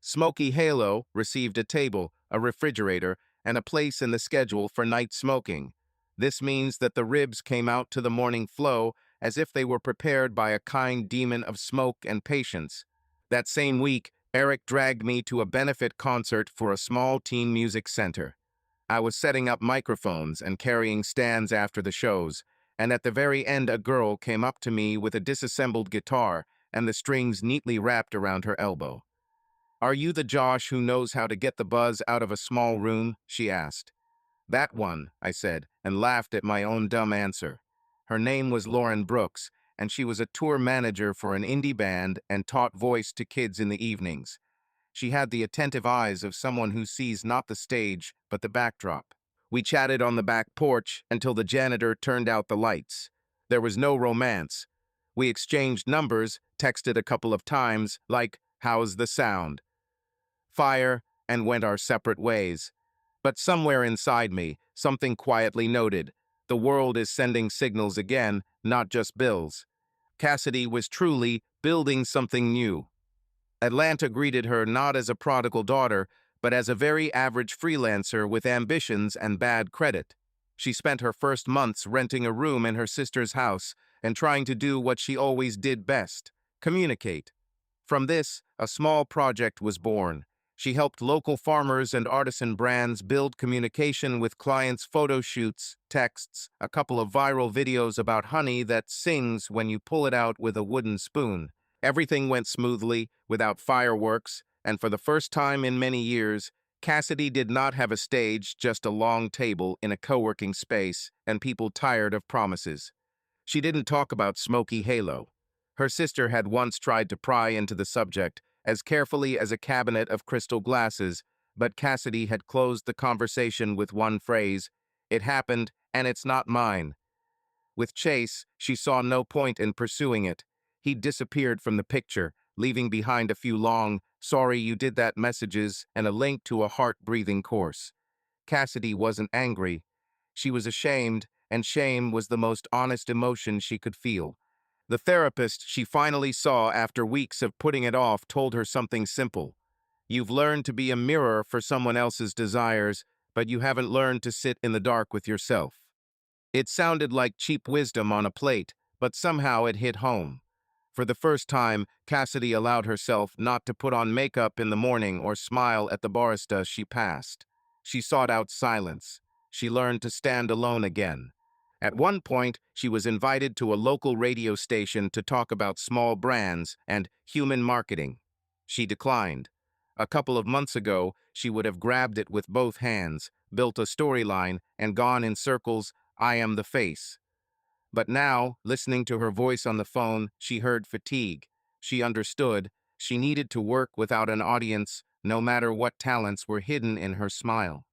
Smoky Halo received a table, a refrigerator, and a place in the schedule for night smoking. This means that the ribs came out to the morning flow as if they were prepared by a kind demon of smoke and patience. That same week, Eric dragged me to a benefit concert for a small teen music center. I was setting up microphones and carrying stands after the shows, and at the very end a girl came up to me with a disassembled guitar and the strings neatly wrapped around her elbow. "Are you the Josh who knows how to get the buzz out of a small room?" she asked. "That one," I said, and laughed at my own dumb answer. Her name was Lauren Brooks, and she was a tour manager for an indie band and taught voice to kids in the evenings. She had the attentive eyes of someone who sees not the stage, but the backdrop. We chatted on the back porch until the janitor turned out the lights. There was no romance. We exchanged numbers, texted a couple of times, like, "How's the sound?" Fire, and went our separate ways. But somewhere inside me, something quietly noted, the world is sending signals again, not just bills. Cassidy was truly building something new. Atlanta greeted her not as a prodigal daughter, but as a very average freelancer with ambitions and bad credit. She spent her first months renting a room in her sister's house and trying to do what she always did best: communicate. From this, a small project was born. She helped local farmers and artisan brands build communication with clients, photo shoots, texts, a couple of viral videos about honey that sings when you pull it out with a wooden spoon. Everything went smoothly, without fireworks, and for the first time in many years, Cassidy did not have a stage, just a long table in a co-working space, and people tired of promises. She didn't talk about Smoky Halo. Her sister had once tried to pry into the subject, as carefully as a cabinet of crystal glasses, but Cassidy had closed the conversation with one phrase: "It happened, and it's not mine." With Chase, she saw no point in pursuing it. He'd disappeared from the picture, leaving behind a few long, "sorry you did that" messages and a link to a heart-breathing course. Cassidy wasn't angry. She was ashamed, and shame was the most honest emotion she could feel. The therapist she finally saw after weeks of putting it off told her something simple. "You've learned to be a mirror for someone else's desires, but you haven't learned to sit in the dark with yourself." It sounded like cheap wisdom on a plate, but somehow it hit home. For the first time, Cassidy allowed herself not to put on makeup in the morning or smile at the barista she passed. She sought out silence. She learned to stand alone again. At one point, she was invited to a local radio station to talk about small brands and human marketing. She declined. A couple of months ago, she would have grabbed it with both hands, built a storyline, and gone in circles. "I am the face." But now, listening to her voice on the phone, she heard fatigue. She understood. She needed to work without an audience, no matter what talents were hidden in her smile.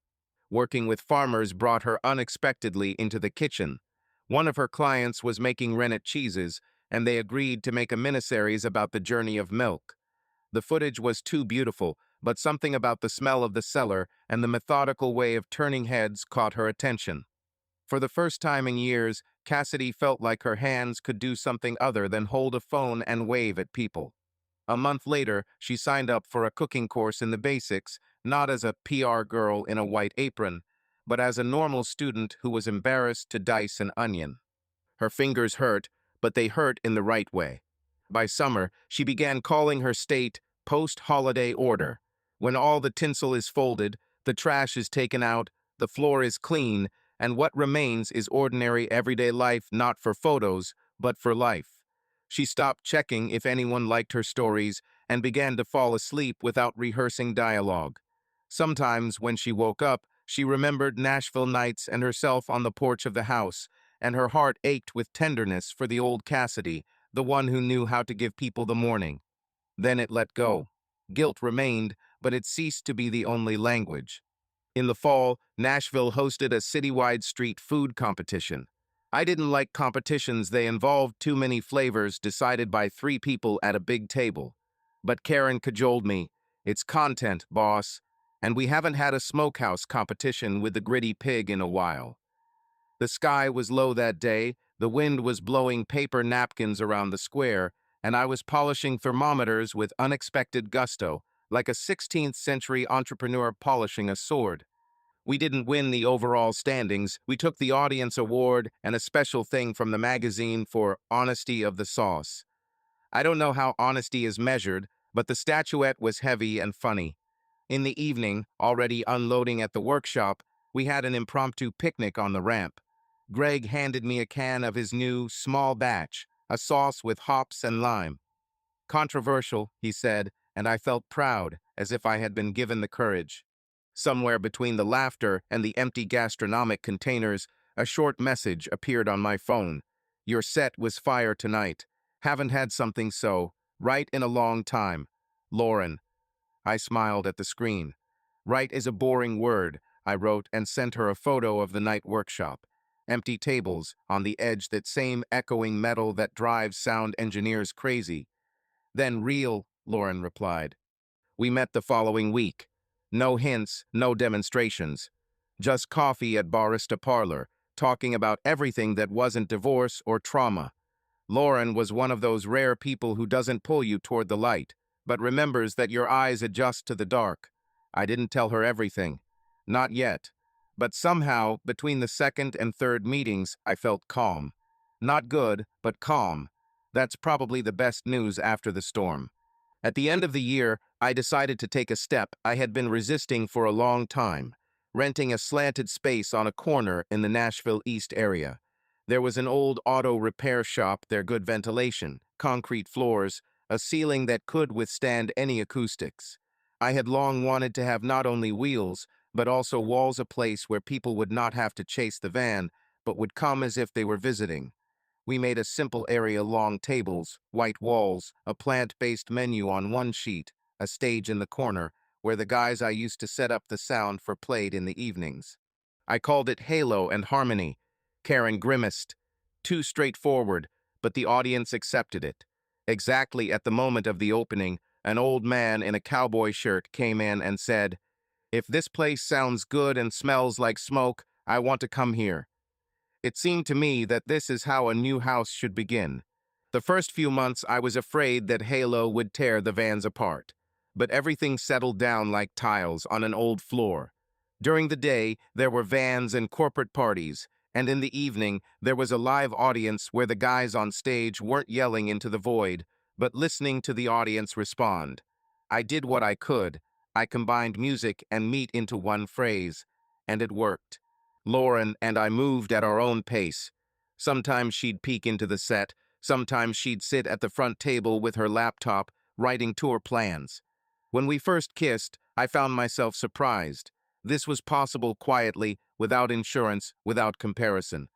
Working with farmers brought her unexpectedly into the kitchen. One of her clients was making rennet cheeses, and they agreed to make a miniseries about the journey of milk. The footage was too beautiful, but something about the smell of the cellar and the methodical way of turning heads caught her attention. For the first time in years, Cassidy felt like her hands could do something other than hold a phone and wave at people. A month later, she signed up for a cooking course in the basics, not as a PR girl in a white apron, but as a normal student who was embarrassed to dice an onion. Her fingers hurt, but they hurt in the right way. By summer, she began calling her state post-holiday order. When all the tinsel is folded, the trash is taken out, the floor is clean, and what remains is ordinary everyday life, not for photos, but for life. She stopped checking if anyone liked her stories and began to fall asleep without rehearsing dialogue. Sometimes, when she woke up, she remembered Nashville nights and herself on the porch of the house, and her heart ached with tenderness for the old Cassidy, the one who knew how to give people the morning. Then it let go. Guilt remained, but it ceased to be the only language. In the fall, Nashville hosted a citywide street food competition. I didn't like competitions. They involved too many flavors decided by three people at a big table. But Karen cajoled me. It's content, boss. And we haven't had a smokehouse competition with the gritty pig in a while. The sky was low that day, the wind was blowing paper napkins around the square, and I was polishing thermometers with unexpected gusto, like a 16th century entrepreneur polishing a sword. We didn't win the overall standings. We took the audience award and a special thing from the magazine for honesty of the sauce. I don't know how honesty is measured, but the statuette was heavy and funny. In the evening, already unloading at the workshop, we had an impromptu picnic on the ramp. Greg handed me a can of his new, small batch, a sauce with hops and lime. Controversial, he said, and I felt proud, as if I had been given the courage. Somewhere between the laughter and the empty gastronomic containers, a short message appeared on my phone. Your set was fire tonight. Haven't had something so right in a long time. Lauren. I smiled at the screen. Right is a boring word, I wrote and sent her a photo of the night workshop. Empty tables, on the edge that same echoing metal that drives sound engineers crazy. Then real, Lauren replied. We met the following week. No hints, no demonstrations. Just coffee at Barista Parlor, talking about everything that wasn't divorce or trauma. Lauren was one of those rare people who doesn't pull you toward the light, but remembers that your eyes adjust to the dark. I didn't tell her everything. Not yet. But somehow, between the second and third meetings, I felt calm. Not good, but calm. That's probably the best news after the storm. At the end of the year, I decided to take a step I had been resisting for a long time, renting a slanted space on a corner in the Nashville East area. There was an old auto repair shop, there good ventilation, concrete floors, a ceiling that could withstand any acoustics. I had long wanted to have not only wheels, but also walls, a place where people would not have to chase the van, but would come as if they were visiting. We made a simple area, long tables, white walls, a plant-based menu on one sheet, a stage in the corner, where the guys I used to set up the sound for played in the evenings. I called it Halo and Harmony. Karen grimaced. Too straightforward, but the audience accepted it. Exactly at the moment of the opening, an old man in a cowboy shirt came in and said, "If this place sounds good and smells like smoke, I want to come here." It seemed to me that this is how a new house should begin. The first few months I was afraid that Halo would tear the vans apart, but everything settled down like tiles on an old floor. During the day, there were vans and corporate parties, and in the evening, there was a live audience where the guys on stage weren't yelling into the void, but listening to the audience respond. I did what I could. I combined music and meat into one phrase, and it worked. Lauren and I moved at our own pace. Sometimes she'd peek into the set, sometimes she'd sit at the front table with her laptop, writing tour plans. When we first kissed, I found myself surprised. This was possible quietly, without insurance, without comparison.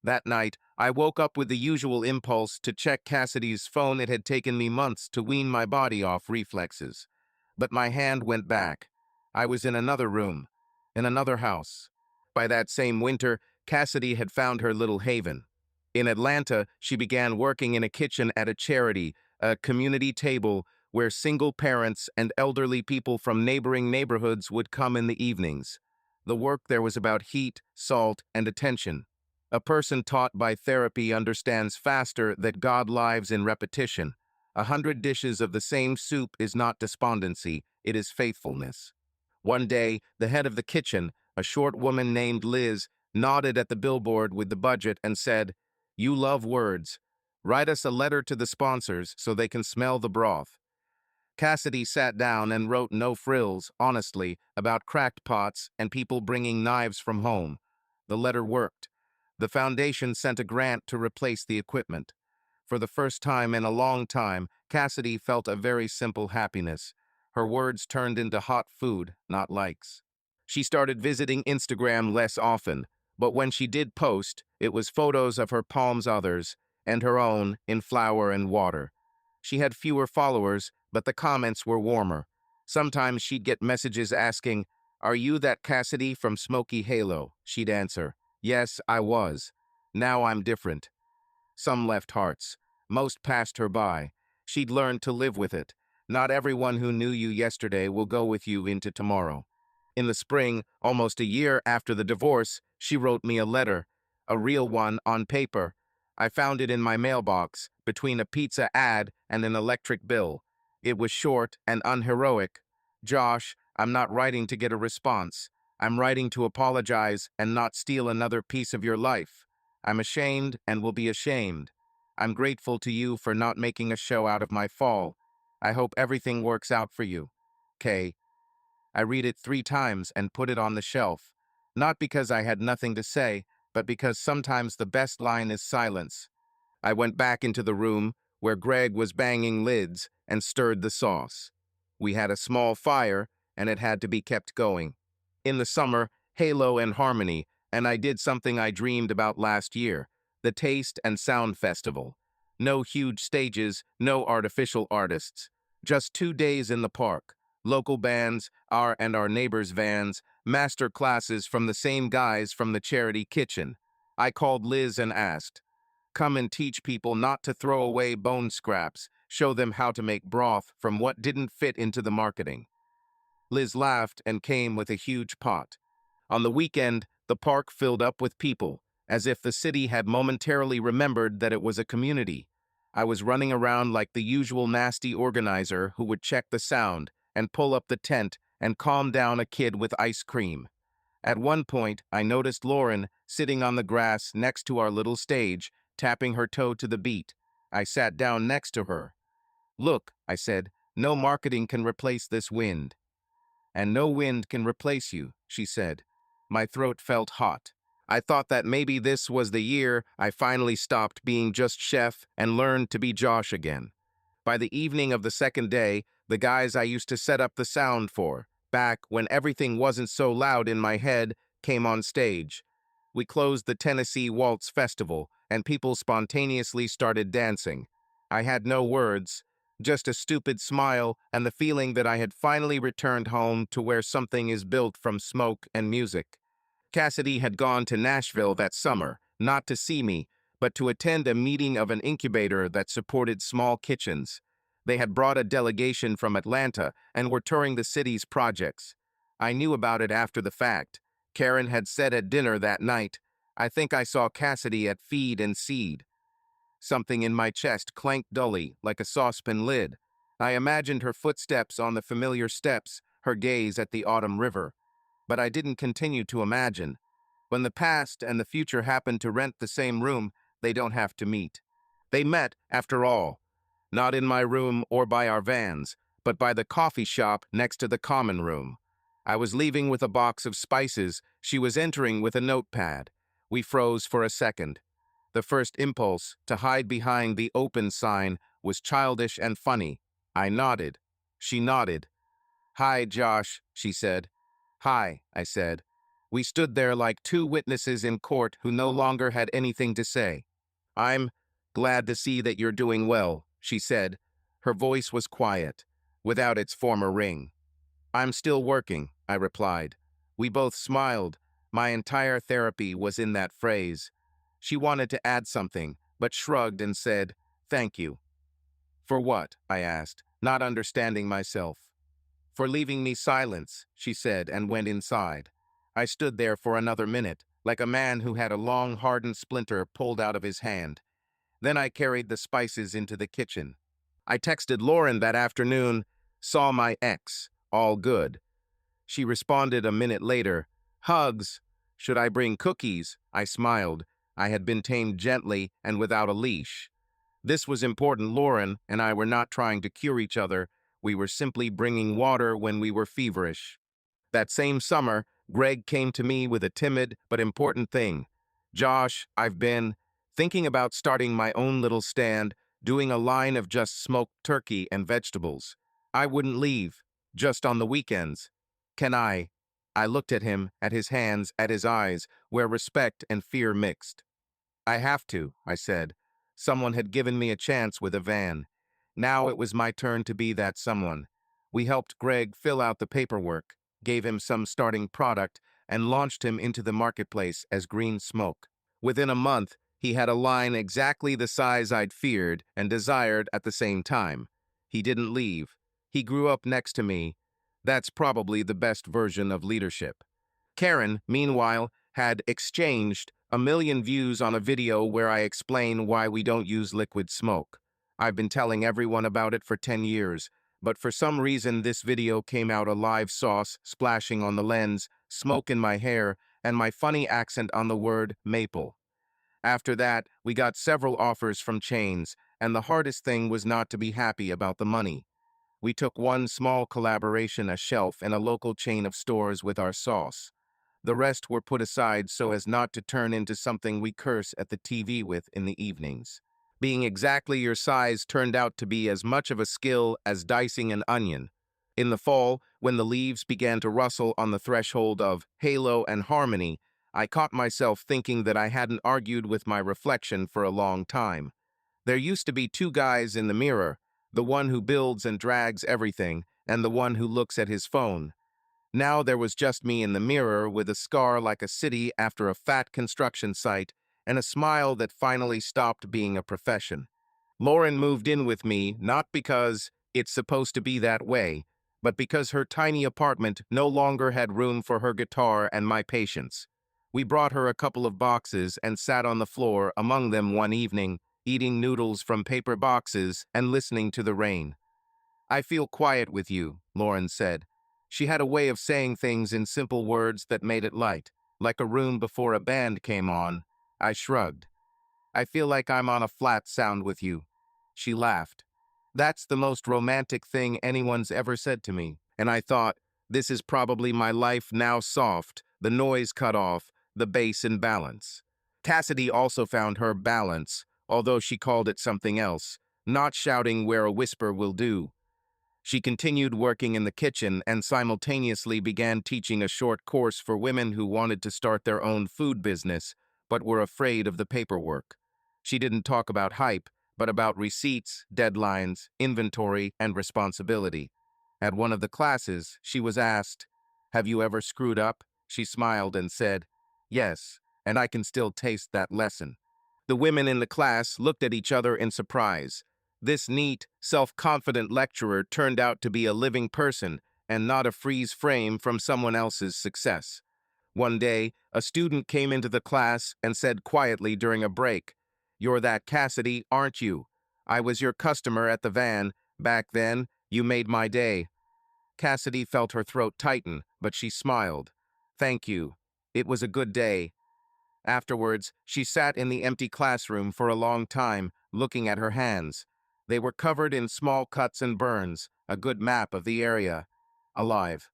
That night, I woke up with the usual impulse to check Cassidy's phone. It had taken me months to wean my body off reflexes. But my hand went back. I was in another room, in another house. By that same winter, Cassidy had found her little haven. In Atlanta, she began working in a kitchen at a charity, a community table where single parents and elderly people from neighboring neighborhoods would come in the evenings. The work there was about heat, salt, and attention. A person taught by therapy understands faster that God lives in repetition. 100 dishes of the same soup is not despondency, it is faithfulness. One day, the head of the kitchen, a short woman named Liz, nodded at the billboard with the budget and said, "You love words. Write us a letter to the sponsors so they can smell the broth." Cassidy sat down and wrote no frills, honestly, about cracked pots and people bringing knives from home. The letter worked. The foundation sent a grant to replace the equipment. For the first time in a long time, Cassidy felt a very simple happiness. Her words turned into hot food, not likes. She started visiting Instagram less often, but when she did post, it was photos of her palms others, and her own in flour and water. She had fewer followers, but the comments were warmer. Sometimes she'd get messages asking, "Are you that Cassidy from Smoky Halo?" She'd answer, "Yes, I was. Now I'm different." Some left hearts. Most passed her by. She'd learned to live with it. Not everyone who knew you yesterday will go with you into tomorrow. In the spring, almost a year after the divorce, she wrote me a letter, a real one on paper. I found it in my mailbox, between a pizza ad and an electric bill. It was short and unheroic. "Josh, I'm not writing to get a response. I'm writing to apologize and not steal another piece of your life. I'm ashamed and will be ashamed. I'm grateful to you for not making a show out of my fall. I hope everything works out for you. Kay." I read it 3 times and put it on the shelf. Not because I had nothing to say, but because sometimes the best line is silence. I went back into the room where Greg was banging lids and stirred the sauce. We had a small fire, and it had to be kept going. In the summer, Halo and Harmony, and I did something I dreamed about last year, the Taste and Sound Festival. No huge stages, no artificial artists. Just 2 days in the park. Local bands, our and our neighbors' vans, master classes from the same guys from the charity kitchen. I called Liz and asked, "Come and teach people not to throw away bone scraps, show them how to make broth from what didn't fit into the marketing." Liz laughed and came with a huge pot. On the weekend, the park filled up with people, as if the city had momentarily remembered that it was a community. I was running around like the usual nasty organizer who would check the sound and pull up the tent and calm down a kid with ice cream. At one point, I noticed Lauren sitting on the grass next to our little stage, tapping her toe to the beat. I sat down next to her. "Look," I said, "no marketing can replace this wind." "And no wind can replace you," she said. My throat felt hot. I thought that maybe this was the year I finally stopped being just Chef and learned to be Josh again. By the evening of the second day, the guys I used to set up the sound for, back when everything wasn't so loud in my head, came on stage. We closed the Tennessee Waltz Festival, and people spontaneously started dancing. I had no words, just a stupid smile and the feeling that I had finally returned home to where something is built from smoke and music. Cassidy had gone to Nashville that summer, not to see me, but to attend a meeting of an incubator that supported small kitchens. They had brought a delegation from Atlanta and were touring the city's projects. I knew about it after the fact. Karen had said at dinner that night, "I think I saw Cassidy at Feed and Seed." Something in my chest clanked dully, like a saucepan lid. I imagined her footsteps on the familiar steps, her gaze at the autumn river. But I didn't continue to imagine. When the past and the future happen to rent the same room, they don't have to meet. They met, after all. Not in my room or by our vans, but by the coffee shop next to the common room. I was leaving with a box of spices. She was entering with a notepad. We froze for a second. The first impulse, to hide behind the open sign, was childish and funny. I nodded. She nodded. "Hi, Josh," she said. "Hi," I said. We stood there like two witnesses in court who no longer had anything to say. "I'm glad to see that you're doing well," she said. Her voice was quiet, without its former ring. "I'm still working," I replied. We both smiled. My entire therapy was in that phrase. She wanted to add something, but shrugged and said, "Thank you." "For what?" I asked, not understanding myself. "For leaving me silence," she said, and went inside. I stood there for another minute, like a man who had a long, hardened splinter pulled out of his hand. Then I carried the spices into the kitchen. I texted Lauren that afternoon, "Saw my ex. All good." She responded a minute later, "Hugs. Should I bring cookies?" I smiled. I had been tamed gently and without a leash. This was important. Lauren and I were not trying to cure each other. We were simply bringing water when we were feverish. That same summer, Greg came to me with a timid but important thing. "Josh, I've been thinking about starting my own little stand, doing a line of just smoked turkey and vegetables. I wouldn't leave, just on the weekends. Can I?" I looked at him, at his hands, at his eyes, where respect and fear mixed. "I have to," I said. Someone had given me a chance with a van. Now it was my turn to be that someone. We helped Greg fill out the paperwork, gave him some starting product, and launched him into the marketplace as green smoke. Within a month, he had a line exactly the size I'd feared and desired at the same time. He didn't leave. He grew up next to me. That's probably the best version of leadership. Karen, meanwhile, had exchanged a million views on a video where I explain why we don't use liquid smoke. I've been telling everyone about it for 10 years, but for some reason this video came out a live sauce splashing on the lens, smoke in my hair, and my funny accent on the word maple. After that, we got several offers from chains, and the hardest thing was not to be happy about the money. We took one small collaboration, a shelf in a local chain of stores with our sauce. The rest were put aside so as not to turn into something we curse at the TV with in the evenings. Being exactly your size turned out to be as much of a skill as dicing an onion. In the fall, when the leaves began to rustle on the threshold of halo and harmony, I caught myself thinking that I hadn't argued with my reflection for a long time. There used to be two guys in the mirror, the one who builds and drags everything, and the one who looks at his phone. Now there was just me in the mirror with a scar like a city after a fat construction site and a smile that finally stopped being a profession. Lauren moved in with me not because it's supposed to be that way, but because her tiny apartment no longer had room for her guitar and my patience. We brought her a couple of boxes and sat on the floor among them one evening, eating noodles from paper boxes and listening to the rain. "I feel quiet with you," Lauren said. She had a way of saying things in simple words that made it light, like a room before a band came on. I shrugged. "I feel like I'm on a flat sound with you." She laughed. "That's the most romantic thing anyone's ever said to me." And I thought, this is probably my life now soft, the noise cut off, the bass in balance. Cassidy also found her balance, although she called it something else, not shouting where a whisper will do. She continued working in the kitchen and simultaneously began teaching a short course for women who wanted to start their own food business, but were afraid of the paperwork. She didn't talk about hype, but about receipts, deadlines, inventory, and responsibility. At one of the classes, she was asked, "Have you ever screwed up?" She smiled and said, "Yes, and I can still taste that lesson." The women in the class looked at each other in surprise. This neat, self-confident lecturer turned out to be a living person and not a freeze frame from someone else's success. One day, a student came into the class and said quietly during a break, "You're that Cassidy, aren't you? I was your customer at the van. Back then, you made my day." Cassidy felt her throat tighten, but she smiled. "Thank you. It was a good day." Afterwards, she sat in the empty classroom for a long time, looking at her hands. They were covered in small cuts and burns, a good map of the area. Alive.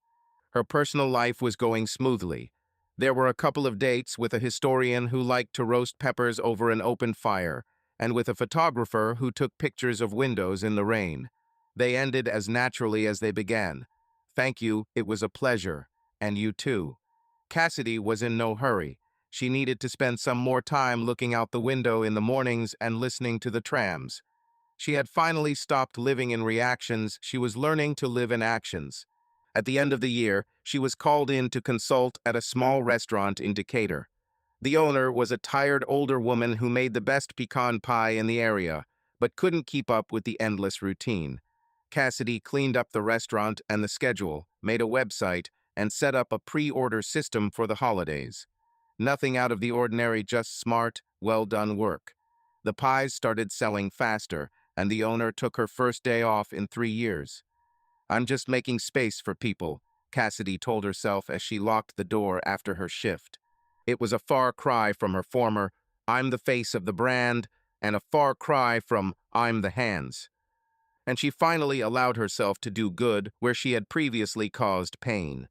Her personal life was going smoothly. There were a couple of dates with a historian who liked to roast peppers over an open fire, and with a photographer who took pictures of windows in the rain. They ended as naturally as they began. "Thank you, it was a pleasure. And you too." Cassidy was in no hurry. She needed to spend some more time looking out the window in the mornings and listening to the trams. She had finally stopped living in reactions. She was learning to live in actions. At the end of the year, she was called in to consult at a small restaurant in Decatur. The owner was a tired older woman who made the best pecan pie in the area, but couldn't keep up with the endless routine. Cassidy cleaned up the restaurant and the schedule, made a website, and set up a pre-order system for the holidays. Nothing out of the ordinary, just smart, well-done work. The pies started selling faster, and the owner took her first day off in 3 years. "I'm just making space for people," Cassidy told herself as she locked the door after her shift. It was a far cry from her former, "I'm the face of the brand," and a far cry from, "I'm the hands." And she finally allowed herself to do good where she had previously caused pain.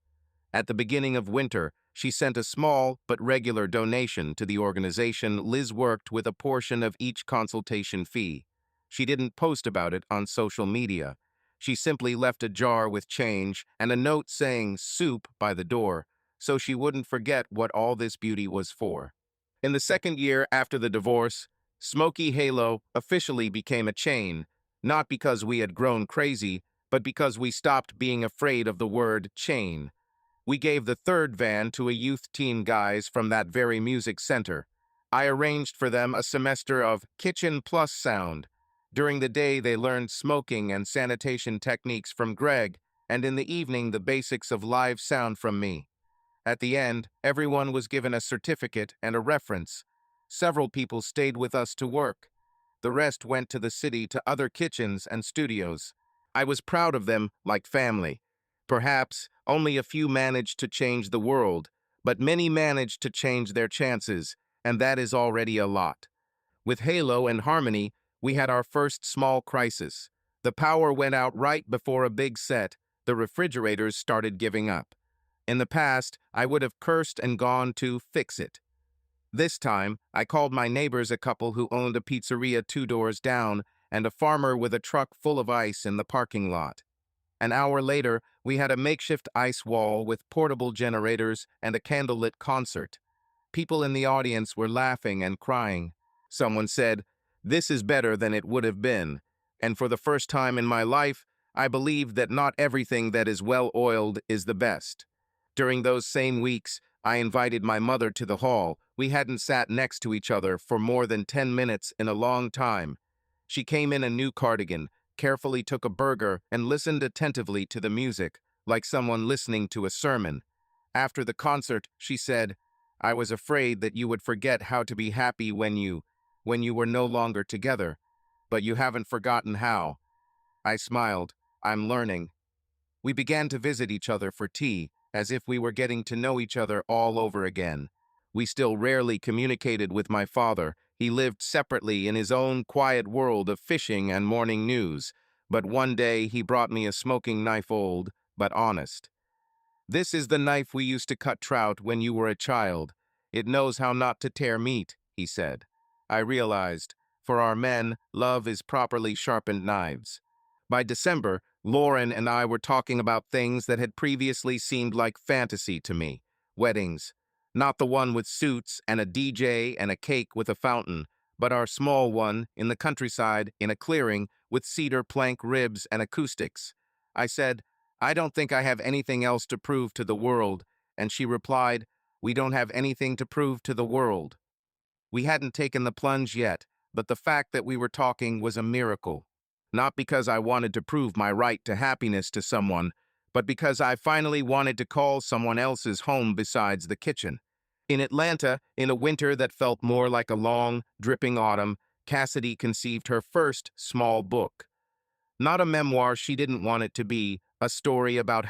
At the beginning of winter, she sent a small but regular donation to the organization. Liz worked with a portion of each consultation fee. She didn't post about it on social media. She simply left a jar with change and a note saying "soup" by the door, so she wouldn't forget what all this beauty was for. In the second year after the divorce, Smoky Halo officially became a chain, not because we had grown crazy, but because we stopped being afraid of the word chain. We gave the third van to a youth team guys from that very music center. I arranged for them a semester of Kitchen Plus sound. During the day, they learned smoking and sanitation techniques from Greg, and in the evening, the basics of live sound from me. At the end, everyone was given a certificate and a reference. Several people stayed with us to work. The rest went to the city to other kitchens and studios. I was proud of them like family. Perhaps only a few managed to change the world, but many managed to change their chances, and that is already a lot. With Halo and Harmony, we had our first small crisis. The power went out right before a big set. The refrigerators started giving up. In the past, I would have cursed and gone to fix it. This time, I called my neighbors, a couple who owned a pizzeria 2 doors down and a farmer with a truck full of ice in the parking lot. An hour later, we had a makeshift ice wall with portable generators and a candlelit concert. People in the audience were laughing and crying. Someone said, "This is better than it would have been." And for the first time in my life, I believed that not everything that is well-oiled is the best. During those same weeks, I invited my mother to the hall. We hadn't sat next to each other for more than 10 minutes in a long time. She came in a new cardigan, carefully took a burger, and listened attentively to the music, like someone listening to a sermon. After the concert, she said, "I was afraid that you would forget how to be happy when you were no longer together, but you haven't forgotten how." I smiled. "I'm learning." We began to visit each other for tea, as if we were getting to know each other all over again. We still rarely communicated with my father. He lived separately in his own quiet world of fishing and morning news. But one day he brought me a smoking knife, old but honest. "This is the knife we used to cut trout when you were a child. It knows how not to tear meat," he said. I realized, for our men, love is properly sharpened knives. By December, Lauren and I were talking about things that had previously seemed like fantasy to me. Weddings. Not the one with suits and a DJ and a cake with a fountain, but our small one in the countryside in a clearing with cedar plank ribs and acoustics. I said, "I don't think I have anything else to prove to the world," and she replied, "We don't have anything to prove to the world." We hadn't taken the plunge yet, but the fact that we were talking was a miracle. Not because I wanted to prove my right to happiness to someone, but because I finally wanted to call someone else's home besides the kitchen. In Atlanta, in a winter that felt more like a long, dripping autumn, Cassidy conceived her first small book. Not a memoir, she didn't want it to be, a story about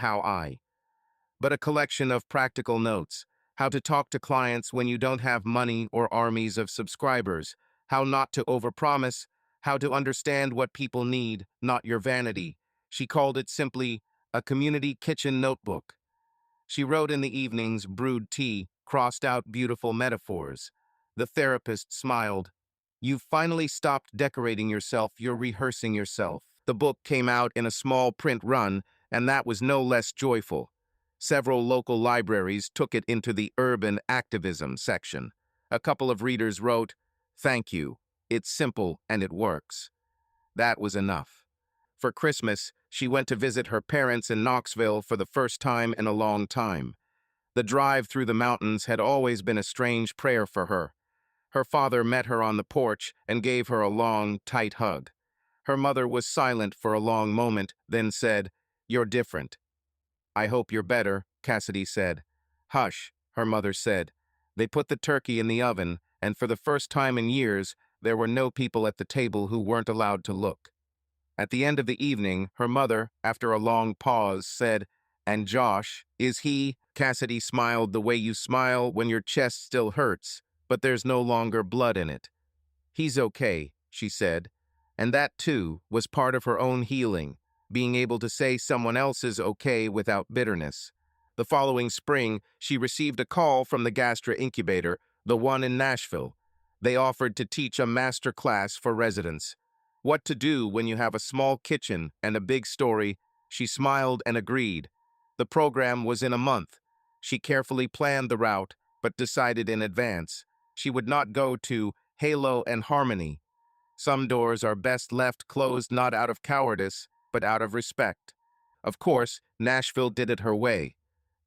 but a collection of practical notes: how to talk to clients when you don't have money or armies of subscribers, how not to overpromise, how to understand what people need, not your vanity. She called it simply a community kitchen notebook. She wrote in the evenings, brewed tea, crossed out beautiful metaphors. The therapist smiled. "You've finally stopped decorating yourself, you're rehearsing yourself." The book came out in a small print run, and that was no less joyful. Several local libraries took it into the urban activism section. A couple of readers wrote, "Thank you. It's simple and it works." That was enough. For Christmas, she went to visit her parents in Knoxville for the first time in a long time. The drive through the mountains had always been a strange prayer for her. Her father met her on the porch and gave her a long, tight hug. Her mother was silent for a long moment, then said, "You're different." "I hope you're better," Cassidy said. "Hush," her mother said. They put the turkey in the oven, and for the first time in years, there were no people at the table who weren't allowed to look. At the end of the evening, her mother, after a long pause, said, "And Josh, is he?" Cassidy smiled the way you smile when your chest still hurts, but there's no longer blood in it. "He's okay," she said. And that, too, was part of her own healing, being able to say someone else is okay without bitterness. The following spring, she received a call from the Gastra Incubator, the one in Nashville. They offered to teach a master class for residents. What to do when you have a small kitchen and a big story. She smiled and agreed. The program was in a month. She carefully planned the route, but decided in advance. She would not go to Halo and Harmony. Some doors are best left closed not out of cowardice, but out of respect. Of course, Nashville did it her way.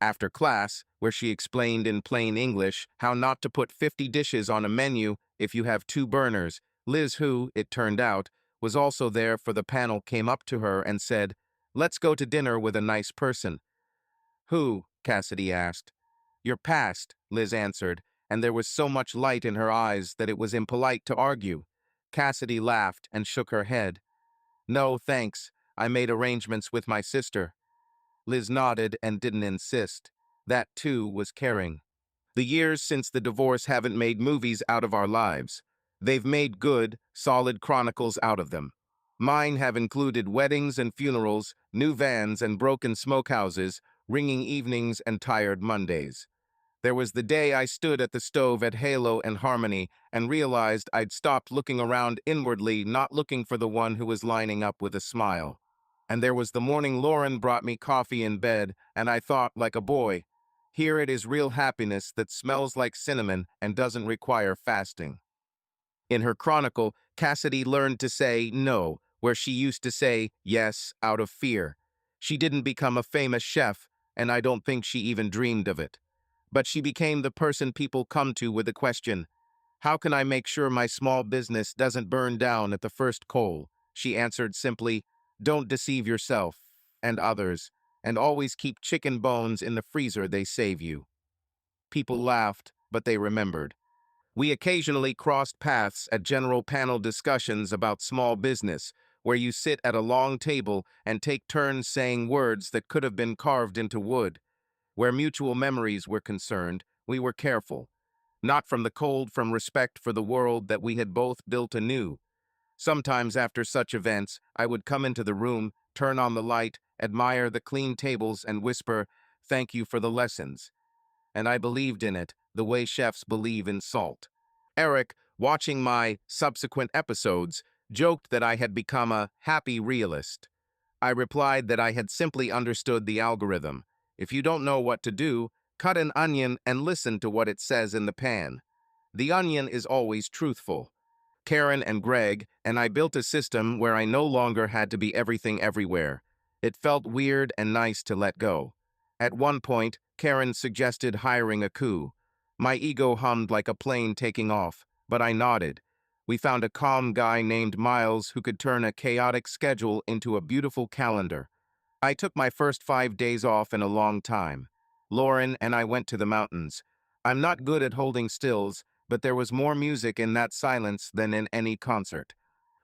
After class, where she explained in plain English how not to put 50 dishes on a menu if you have 2 burners, Liz, who, it turned out, was also there for the panel, came up to her and said, "Let's go to dinner with a nice person." "Who?" Cassidy asked. "Your past," Liz answered, and there was so much light in her eyes that it was impolite to argue. Cassidy laughed and shook her head. "No, thanks. I made arrangements with my sister." Liz nodded and didn't insist. That, too, was caring. The years since the divorce haven't made movies out of our lives. They've made good, solid chronicles out of them. Mine have included weddings and funerals, new vans and broken smokehouses, ringing evenings and tired Mondays. There was the day I stood at the stove at Halo and Harmony and realized I'd stopped looking around inwardly, not looking for the one who was lining up with a smile. And there was the morning Lauren brought me coffee in bed, and I thought, like a boy, here it is real happiness that smells like cinnamon and doesn't require fasting. In her chronicle, Cassidy learned to say no, where she used to say yes out of fear. She didn't become a famous chef, and I don't think she even dreamed of it. But she became the person people come to with the question, "How can I make sure my small business doesn't burn down at the first coal?" She answered simply, "Don't deceive yourself and others, and always keep chicken bones in the freezer, they save you." People laughed, but they remembered. We occasionally crossed paths at general panel discussions about small business, where you sit at a long table and take turns saying words that could have been carved into wood. Where mutual memories were concerned, we were careful. Not from the cold, from respect for the world that we had both built anew. Sometimes after such events, I would come into the room, turn on the light, admire the clean tables, and whisper, "Thank you for the lessons." And I believed in it, the way chefs believe in salt. Eric, watching my subsequent episodes, joked that I had become a happy realist. I replied that I had simply understood the algorithm. If you don't know what to do, cut an onion and listen to what it says in the pan. The onion is always truthful. Karen and Greg and I built a system where I no longer had to be everything everywhere. It felt weird and nice to let go. At one point, Karen suggested hiring a coup. My ego hummed like a plane taking off, but I nodded. We found a calm guy named Miles who could turn a chaotic schedule into a beautiful calendar. I took my first 5 days off in a long time. Lauren and I went to the mountains. I'm not good at holding stills, but there was more music in that silence than in any concert.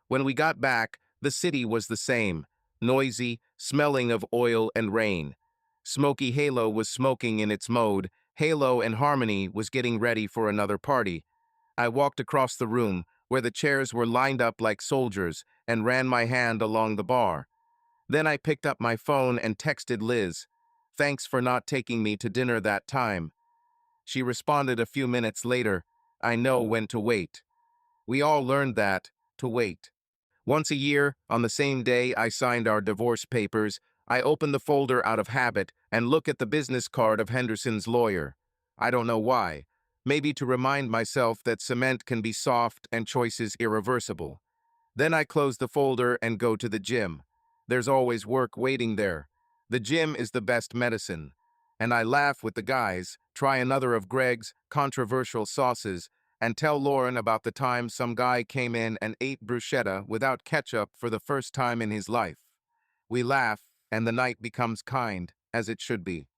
When we got back, the city was the same, noisy, smelling of oil and rain. Smoky Halo was smoking in its mode. Halo and Harmony was getting ready for another party. I walked across the room, where the chairs were lined up like soldiers, and ran my hand along the bar. Then I picked up my phone and texted Liz, "Thanks for not taking me to dinner that time." She responded a few minutes later, "I know when to wait." We all learned that, to wait. Once a year, on the same day I signed our divorce papers, I open the folder out of habit and look at the business card of Henderson's lawyer. I don't know why. Maybe to remind myself that cement can be soft and choices irreversible. Then I close the folder and go to the gym. There's always work waiting there. The gym is the best medicine. And I laugh with the guys, try another of Greg's controversial sauces, and tell Lauren about the time some guy came in and ate bruschetta without ketchup for the first time in his life. We laugh, and the night becomes kind, as it should be.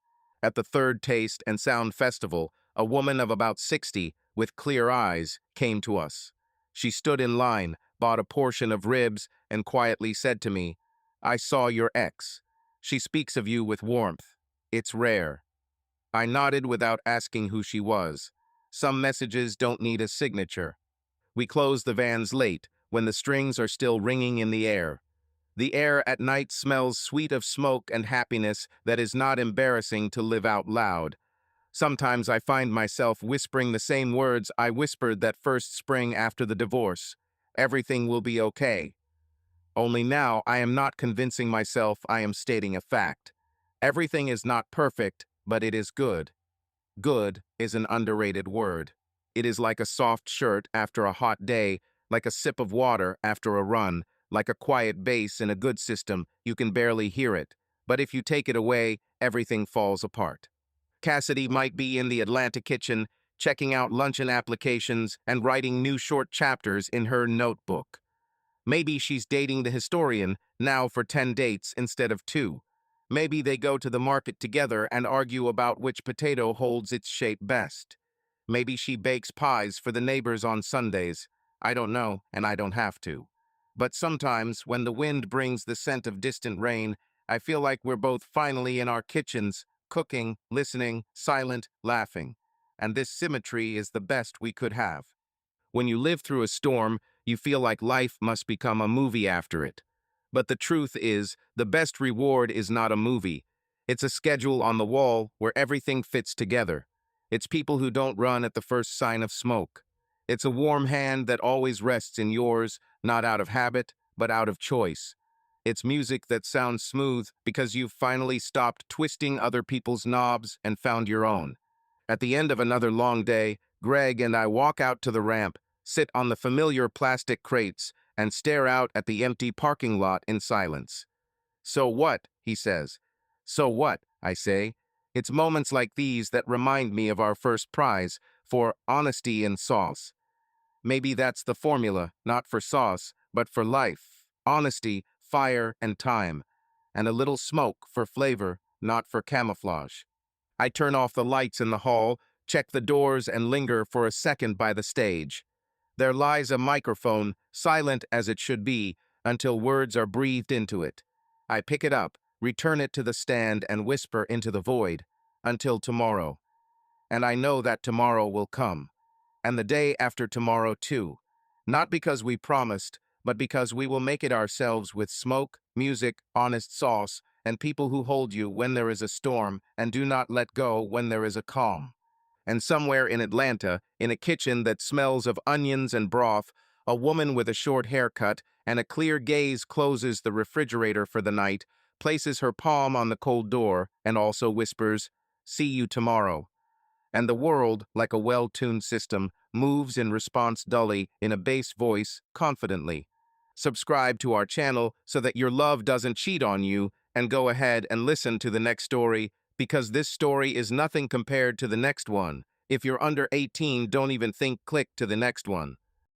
At the third Taste and Sound Festival, a woman of about 60, with clear eyes, came to us. She stood in line, bought a portion of ribs, and quietly said to me, "I saw your ex. She speaks of you with warmth. It's rare." I nodded without asking who she was. Some messages don't need a signature. We close the vans late, when the strings are still ringing in the air. The air at night smells sweet of smoke and happiness that is not embarrassing to live out loud. Sometimes I find myself whispering the same words I whispered that first spring after the divorce. Everything will be okay. Only now I am not convincing myself, I am stating a fact. Everything is not perfect, but it is good. Good is an underrated word. It is like a soft shirt after a hot day, like a sip of water after a run, like a quiet bass in a good system. You can barely hear it, but if you take it away, everything falls apart. Cassidy might be in the Atlanta kitchen, checking out luncheon applications and writing new short chapters in her notebook. Maybe she's dating the historian, now for 10 dates instead of 2. Maybe they go to the market together and argue about which potato holds its shape best. Maybe she bakes pies for the neighbors on Sundays. I don't know, and I don't have to. But sometimes, when the wind brings the scent of distant rain, I feel like we're both finally in our kitchens, cooking, listening, silent, laughing. And this symmetry is the best we could have. When you live through a storm, you feel like life must become a movie after it. But the truth is, the best reward is not a movie. It's a schedule on the wall where everything fits together. It's people who don't run at the first sign of smoke. It's a warm hand that always rests in yours, not out of habit, but out of choice. It's music that sounds smooth because you've finally stopped twisting other people's knobs and found your own. At the end of another long day, Greg and I walk out to the ramp, sit on the familiar plastic crates, and stare out at the empty parking lot in silence. "So what?" he says. "So what?" I say. It's moments like these that remind me of our first prize, for honesty and sauce. Maybe that's the formula, not for sauce, but for life. Honesty, fire, and time. And a little smoke for flavor, not for camouflage. I turn off the lights in the hall, check the doors, and linger for a second by the stage. There lies a microphone, silent as it should be, until words are breathed into it. I pick it up, return it to the stand, and whisper into the void, "Until tomorrow." And I know that tomorrow will come. And the day after tomorrow, too. Not because we promised, but because we will make it ourselves with smoke, music, honest sauce, and people who hold you when there is a storm and do not let go when there is a calm. And somewhere in Atlanta, in a kitchen that smells of onions and broth, a woman with a short haircut and a clear gaze closes the refrigerator for the night, places her palm on the cold door, and also whispers, "See you tomorrow." And the world, like a well-tuned system, moves in response dully, in a bass voice, confidently. Subscribe to our channel so that your love doesn't cheat on you, and go ahead and listen to the next story, because this story is nothing compared to the next one. If you're under 18, don't even think click to the next one.